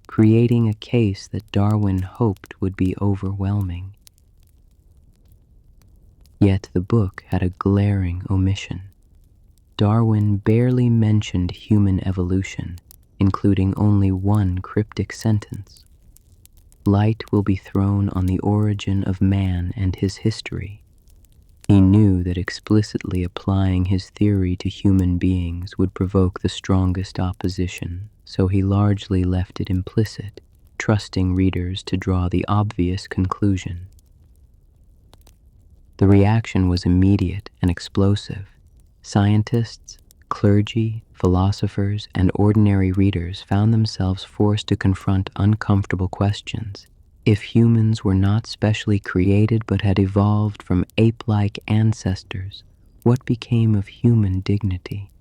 creating a case that Darwin hoped would be overwhelming. Yet the book had a glaring omission. Darwin barely mentioned human evolution, including only one cryptic sentence: "Light will be thrown on the origin of man and his history." He knew that explicitly applying his theory to human beings would provoke the strongest opposition, so he largely left it implicit, trusting readers to draw the obvious conclusion. The reaction was immediate and explosive. Scientists, clergy, philosophers, and ordinary readers found themselves forced to confront uncomfortable questions. If humans were not specially created but had evolved from ape-like ancestors, what became of human dignity?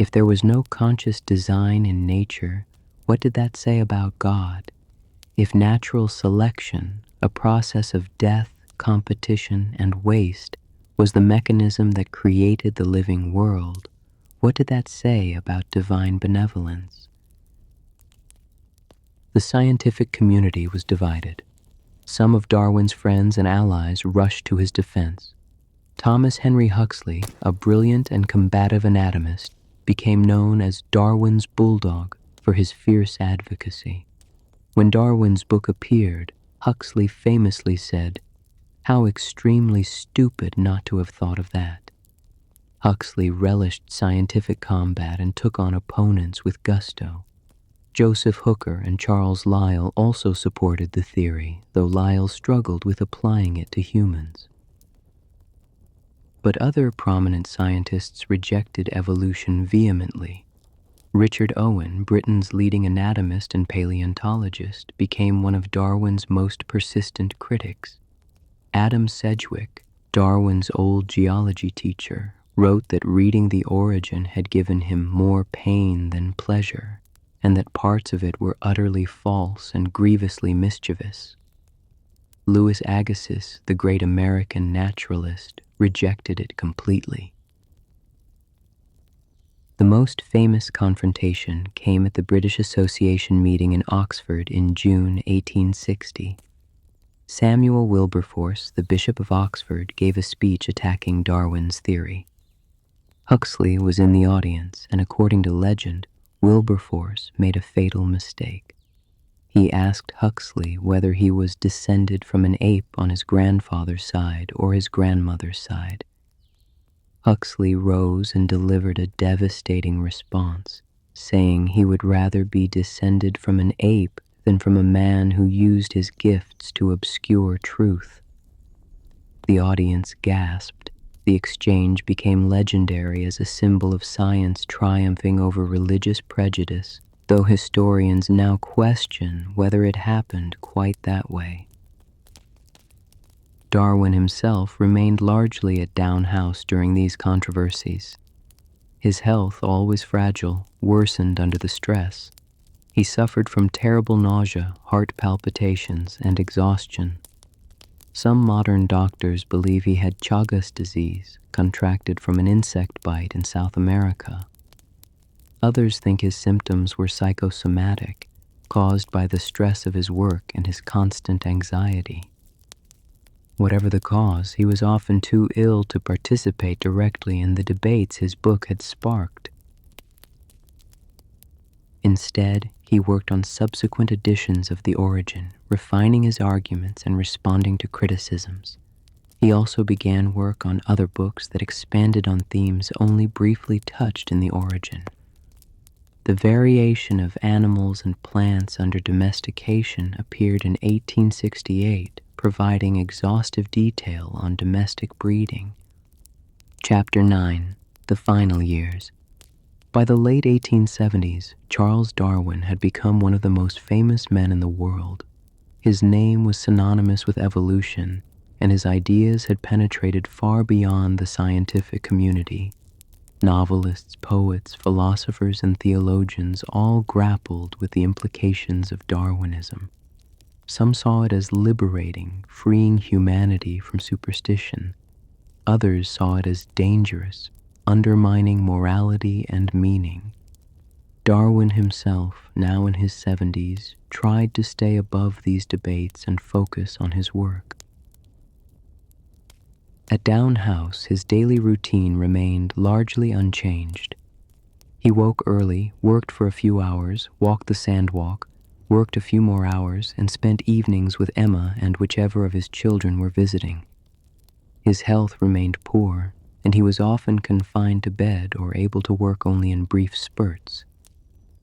If there was no conscious design in nature, what did that say about God? If natural selection, a process of death, competition, and waste, was the mechanism that created the living world, what did that say about divine benevolence? The scientific community was divided. Some of Darwin's friends and allies rushed to his defense. Thomas Henry Huxley, a brilliant and combative anatomist, became known as Darwin's bulldog for his fierce advocacy. When Darwin's book appeared, Huxley famously said, "How extremely stupid not to have thought of that." Huxley relished scientific combat and took on opponents with gusto. Joseph Hooker and Charles Lyell also supported the theory, though Lyell struggled with applying it to humans. But other prominent scientists rejected evolution vehemently. Richard Owen, Britain's leading anatomist and paleontologist, became one of Darwin's most persistent critics. Adam Sedgwick, Darwin's old geology teacher, wrote that reading The Origin had given him more pain than pleasure, and that parts of it were utterly false and grievously mischievous. Louis Agassiz, the great American naturalist, rejected it completely. The most famous confrontation came at the British Association meeting in Oxford in June 1860. Samuel Wilberforce, the Bishop of Oxford, gave a speech attacking Darwin's theory. Huxley was in the audience, and according to legend, Wilberforce made a fatal mistake. He asked Huxley whether he was descended from an ape on his grandfather's side or his grandmother's side. Huxley rose and delivered a devastating response, saying he would rather be descended from an ape than from a man who used his gifts to obscure truth. The audience gasped. The exchange became legendary as a symbol of science triumphing over religious prejudice, though historians now question whether it happened quite that way. Darwin himself remained largely at Down House during these controversies. His health, always fragile, worsened under the stress. He suffered from terrible nausea, heart palpitations, and exhaustion. Some modern doctors believe he had Chagas disease, contracted from an insect bite in South America. Others think his symptoms were psychosomatic, caused by the stress of his work and his constant anxiety. Whatever the cause, he was often too ill to participate directly in the debates his book had sparked. Instead, he worked on subsequent editions of The Origin, refining his arguments and responding to criticisms. He also began work on other books that expanded on themes only briefly touched in The Origin. The Variation of Animals and Plants Under Domestication appeared in 1868, providing exhaustive detail on domestic breeding. Chapter 9, The Final Years. By the late 1870s, Charles Darwin had become one of the most famous men in the world. His name was synonymous with evolution, and his ideas had penetrated far beyond the scientific community. Novelists, poets, philosophers, and theologians all grappled with the implications of Darwinism. Some saw it as liberating, freeing humanity from superstition. Others saw it as dangerous, undermining morality and meaning. Darwin himself, now in his 70s, tried to stay above these debates and focus on his work. At Down House, his daily routine remained largely unchanged. He woke early, worked for a few hours, walked the sandwalk, worked a few more hours, and spent evenings with Emma and whichever of his children were visiting. His health remained poor, and he was often confined to bed or able to work only in brief spurts.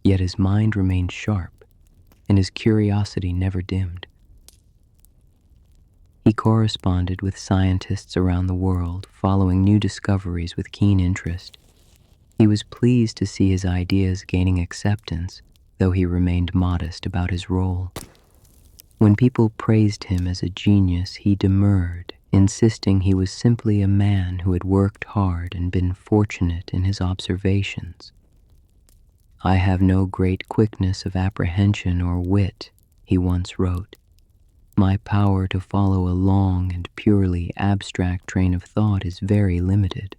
Yet his mind remained sharp, and his curiosity never dimmed. He corresponded with scientists around the world, following new discoveries with keen interest. He was pleased to see his ideas gaining acceptance, though he remained modest about his role. When people praised him as a genius, he demurred, insisting he was simply a man who had worked hard and been fortunate in his observations. "I have no great quickness of apprehension or wit," he once wrote. "My power to follow a long and purely abstract train of thought is very limited.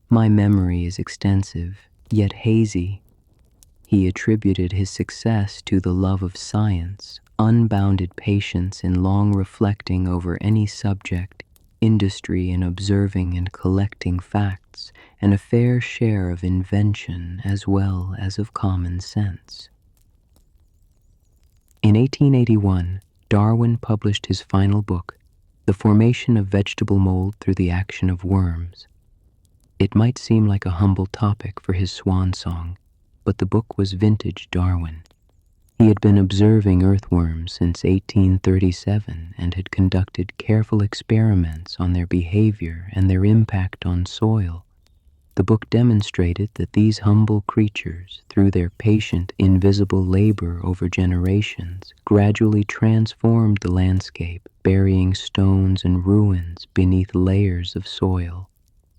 My memory is extensive, yet hazy." He attributed his success to the love of science, unbounded patience in long reflecting over any subject, industry in observing and collecting facts, and a fair share of invention as well as of common sense. In 1881, Darwin published his final book, The Formation of Vegetable Mold Through the Action of Worms. It might seem like a humble topic for his swan song, but the book was vintage Darwin. He had been observing earthworms since 1837 and had conducted careful experiments on their behavior and their impact on soil. The book demonstrated that these humble creatures, through their patient, invisible labor over generations, gradually transformed the landscape, burying stones and ruins beneath layers of soil.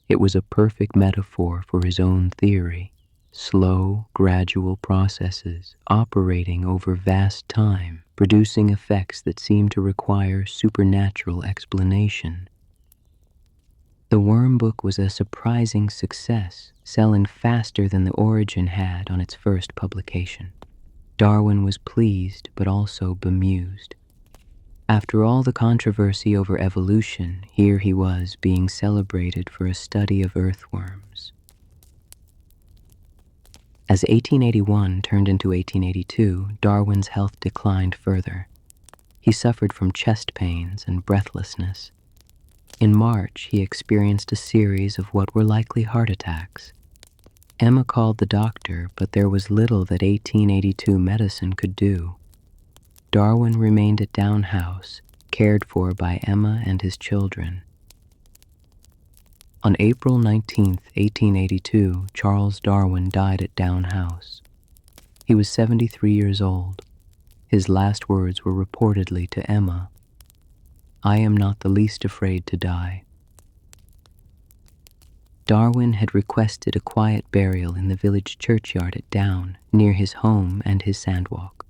It was a perfect metaphor for his own theory: slow, gradual processes operating over vast time, producing effects that seem to require supernatural explanation. The worm book was a surprising success, selling faster than the Origin had on its first publication. Darwin was pleased but also bemused. After all the controversy over evolution, here he was being celebrated for a study of earthworms. As 1881 turned into 1882, Darwin's health declined further. He suffered from chest pains and breathlessness. In March, he experienced a series of what were likely heart attacks. Emma called the doctor, but there was little that 1882 medicine could do. Darwin remained at Down House, cared for by Emma and his children. On April 19, 1882, Charles Darwin died at Down House. He was 73 years old. His last words were reportedly to Emma, "I am not the least afraid to die." Darwin had requested a quiet burial in the village churchyard at Down, near his home and his sandwalk.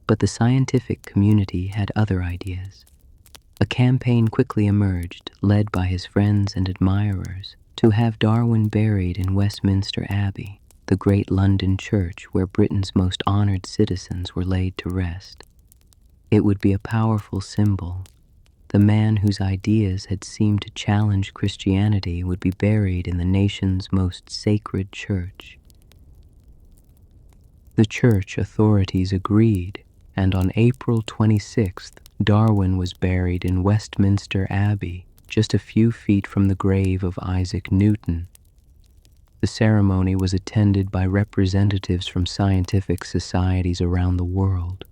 But the scientific community had other ideas. A campaign quickly emerged, led by his friends and admirers, to have Darwin buried in Westminster Abbey, the great London church where Britain's most honored citizens were laid to rest. It would be a powerful symbol. The man whose ideas had seemed to challenge Christianity would be buried in the nation's most sacred church. The church authorities agreed, and on April 26th, Darwin was buried in Westminster Abbey, just a few feet from the grave of Isaac Newton. The ceremony was attended by representatives from scientific societies around the world.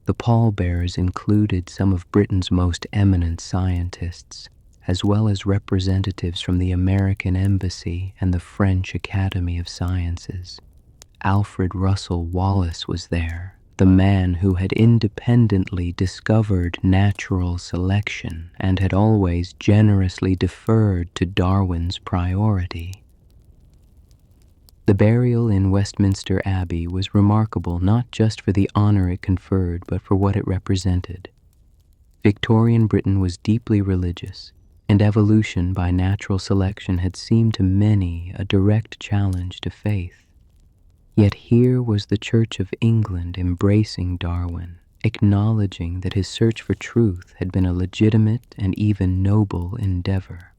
The pallbearers included some of Britain's most eminent scientists, as well as representatives from the American Embassy and the French Academy of Sciences. Alfred Russel Wallace was there, the man who had independently discovered natural selection and had always generously deferred to Darwin's priority. The burial in Westminster Abbey was remarkable not just for the honor it conferred, but for what it represented. Victorian Britain was deeply religious, and evolution by natural selection had seemed to many a direct challenge to faith. Yet here was the Church of England embracing Darwin, acknowledging that his search for truth had been a legitimate and even noble endeavor.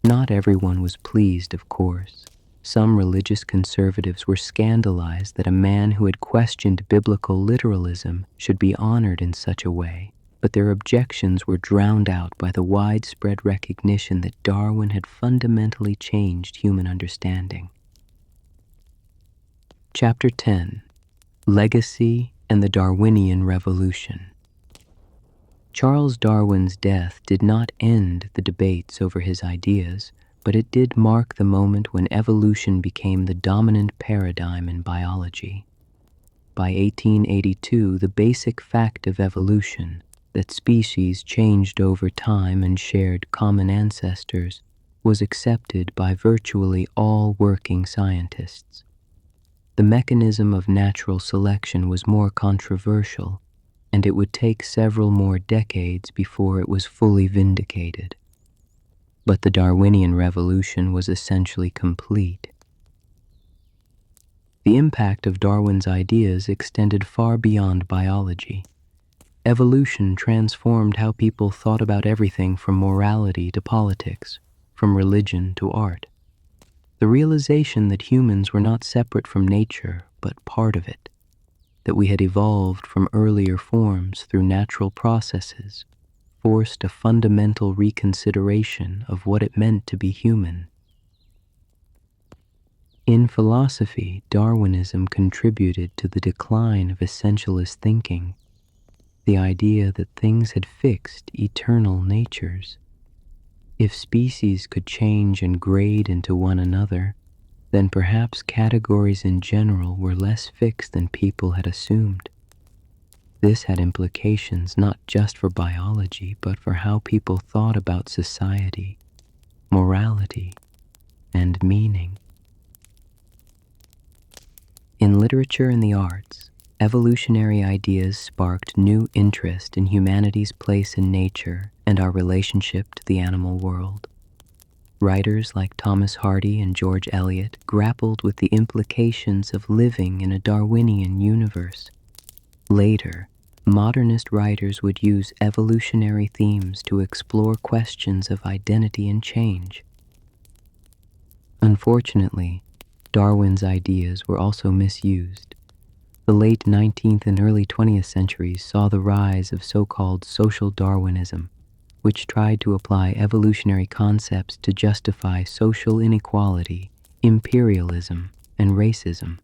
Not everyone was pleased, of course. Some religious conservatives were scandalized that a man who had questioned biblical literalism should be honored in such a way, but their objections were drowned out by the widespread recognition that Darwin had fundamentally changed human understanding. Chapter 10: Legacy and the Darwinian Revolution. Charles Darwin's death did not end the debates over his ideas, but it did mark the moment when evolution became the dominant paradigm in biology. By 1882, the basic fact of evolution, that species changed over time and shared common ancestors, was accepted by virtually all working scientists. The mechanism of natural selection was more controversial, and it would take several more decades before it was fully vindicated. But the Darwinian revolution was essentially complete. The impact of Darwin's ideas extended far beyond biology. Evolution transformed how people thought about everything from morality to politics, from religion to art. The realization that humans were not separate from nature, but part of it, that we had evolved from earlier forms through natural processes, forced a fundamental reconsideration of what it meant to be human. In philosophy, Darwinism contributed to the decline of essentialist thinking, the idea that things had fixed, eternal natures. If species could change and grade into one another, then perhaps categories in general were less fixed than people had assumed. This had implications not just for biology, but for how people thought about society, morality, and meaning. In literature and the arts, evolutionary ideas sparked new interest in humanity's place in nature and our relationship to the animal world. Writers like Thomas Hardy and George Eliot grappled with the implications of living in a Darwinian universe. Later, modernist writers would use evolutionary themes to explore questions of identity and change. Unfortunately, Darwin's ideas were also misused. The late 19th and early 20th centuries saw the rise of so-called social Darwinism, which tried to apply evolutionary concepts to justify social inequality, imperialism, and racism.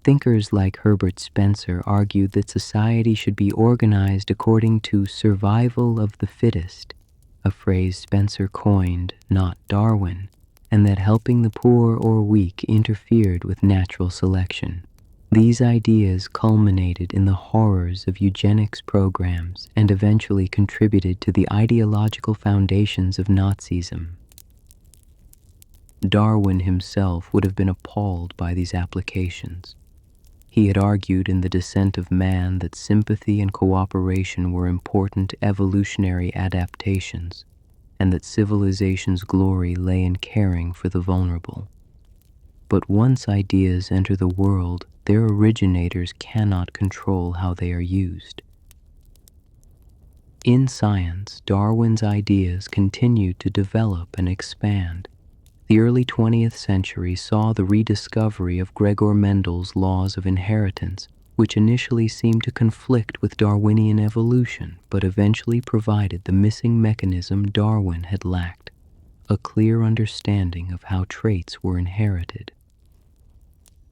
Thinkers like Herbert Spencer argued that society should be organized according to survival of the fittest, a phrase Spencer coined, not Darwin, and that helping the poor or weak interfered with natural selection. These ideas culminated in the horrors of eugenics programs and eventually contributed to the ideological foundations of Nazism. Darwin himself would have been appalled by these applications. He had argued in The Descent of Man that sympathy and cooperation were important evolutionary adaptations, and that civilization's glory lay in caring for the vulnerable. But once ideas enter the world, their originators cannot control how they are used. In science, Darwin's ideas continued to develop and expand. The early 20th century saw the rediscovery of Gregor Mendel's laws of inheritance, which initially seemed to conflict with Darwinian evolution, but eventually provided the missing mechanism Darwin had lacked, a clear understanding of how traits were inherited.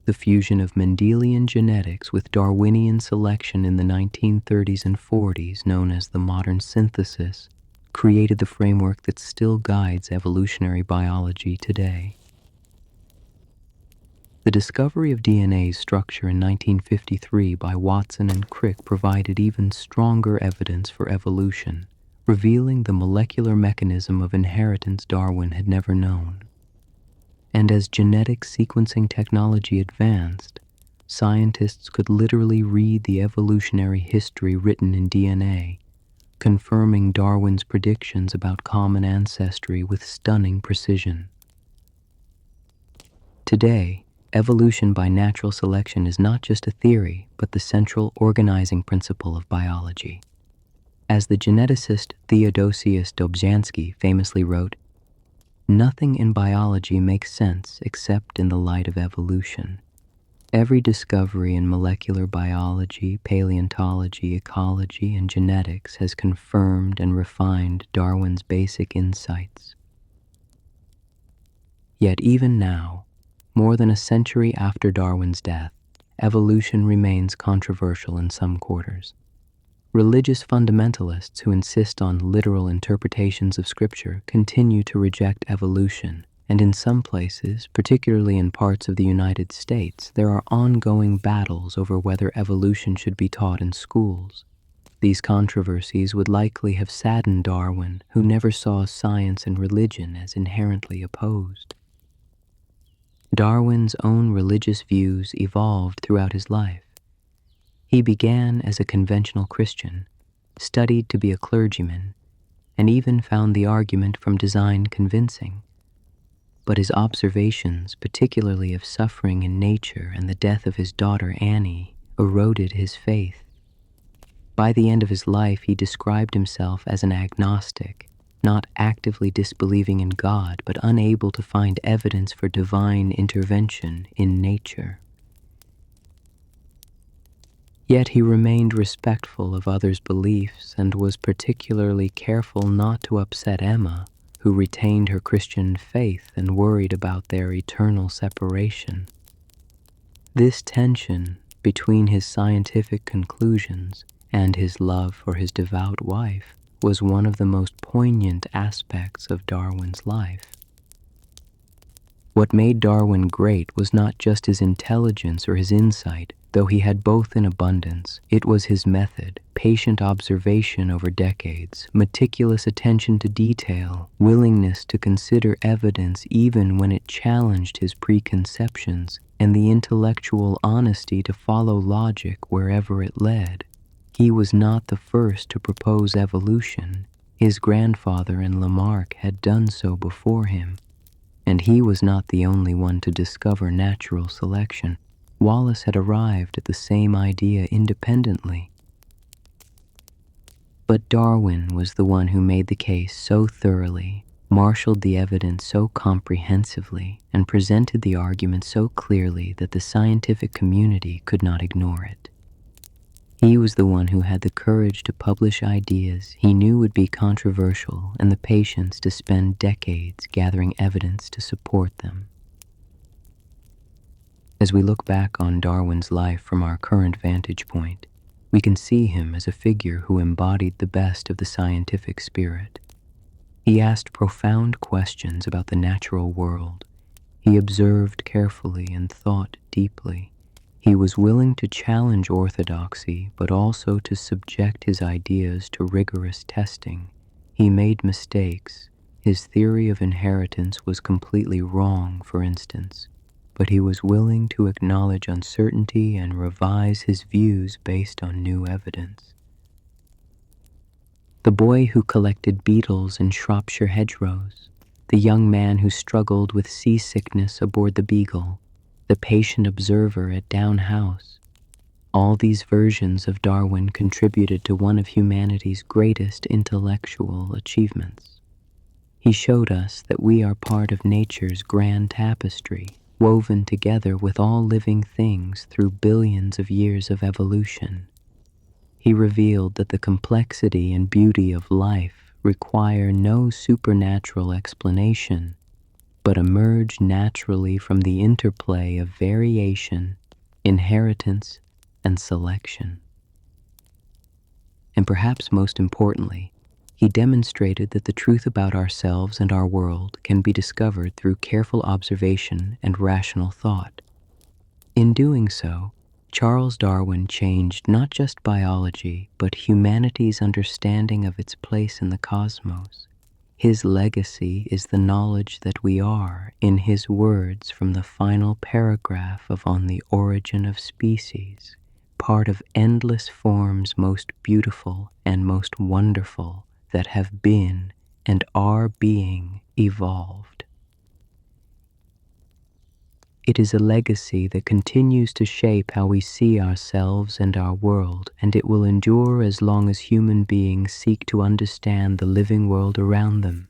The fusion of Mendelian genetics with Darwinian selection in the 1930s and 40s, known as the modern synthesis, created the framework that still guides evolutionary biology today. The discovery of DNA's structure in 1953 by Watson and Crick provided even stronger evidence for evolution, revealing the molecular mechanism of inheritance Darwin had never known. And as genetic sequencing technology advanced, scientists could literally read the evolutionary history written in DNA, confirming Darwin's predictions about common ancestry with stunning precision. Today, evolution by natural selection is not just a theory, but the central organizing principle of biology. As the geneticist Theodosius Dobzhansky famously wrote, "Nothing in biology makes sense except in the light of evolution. Every discovery in molecular biology, paleontology, ecology, and genetics has confirmed and refined Darwin's basic insights." Yet even now, more than a century after Darwin's death, evolution remains controversial in some quarters. Religious fundamentalists who insist on literal interpretations of Scripture continue to reject evolution, and in some places, particularly in parts of the United States, there are ongoing battles over whether evolution should be taught in schools. These controversies would likely have saddened Darwin, who never saw science and religion as inherently opposed. Darwin's own religious views evolved throughout his life. He began as a conventional Christian, studied to be a clergyman, and even found the argument from design convincing. But his observations, particularly of suffering in nature and the death of his daughter Annie, eroded his faith. By the end of his life, he described himself as an agnostic, not actively disbelieving in God, but unable to find evidence for divine intervention in nature. Yet he remained respectful of others' beliefs and was particularly careful not to upset Emma, who retained her Christian faith and worried about their eternal separation. This tension between his scientific conclusions and his love for his devout wife was one of the most poignant aspects of Darwin's life. What made Darwin great was not just his intelligence or his insight, though he had both in abundance. It was his method, patient observation over decades, meticulous attention to detail, willingness to consider evidence even when it challenged his preconceptions, and the intellectual honesty to follow logic wherever it led. He was not the first to propose evolution. His grandfather and Lamarck had done so before him. And he was not the only one to discover natural selection. Wallace had arrived at the same idea independently. But Darwin was the one who made the case so thoroughly, marshaled the evidence so comprehensively, and presented the argument so clearly that the scientific community could not ignore it. He was the one who had the courage to publish ideas he knew would be controversial and the patience to spend decades gathering evidence to support them. As we look back on Darwin's life from our current vantage point, we can see him as a figure who embodied the best of the scientific spirit. He asked profound questions about the natural world. He observed carefully and thought deeply. He was willing to challenge orthodoxy, but also to subject his ideas to rigorous testing. He made mistakes. His theory of inheritance was completely wrong, for instance, but he was willing to acknowledge uncertainty and revise his views based on new evidence. The boy who collected beetles in Shropshire hedgerows, the young man who struggled with seasickness aboard the Beagle, the patient observer at Down House. All these versions of Darwin contributed to one of humanity's greatest intellectual achievements. He showed us that we are part of nature's grand tapestry, woven together with all living things through billions of years of evolution. He revealed that the complexity and beauty of life require no supernatural explanation, but emerge naturally from the interplay of variation, inheritance, and selection. And perhaps most importantly, he demonstrated that the truth about ourselves and our world can be discovered through careful observation and rational thought. In doing so, Charles Darwin changed not just biology, but humanity's understanding of its place in the cosmos. His legacy is the knowledge that we are, in his words from the final paragraph of On the Origin of Species, part of endless forms most beautiful and most wonderful that have been and are being evolved. It is a legacy that continues to shape how we see ourselves and our world, and it will endure as long as human beings seek to understand the living world around them.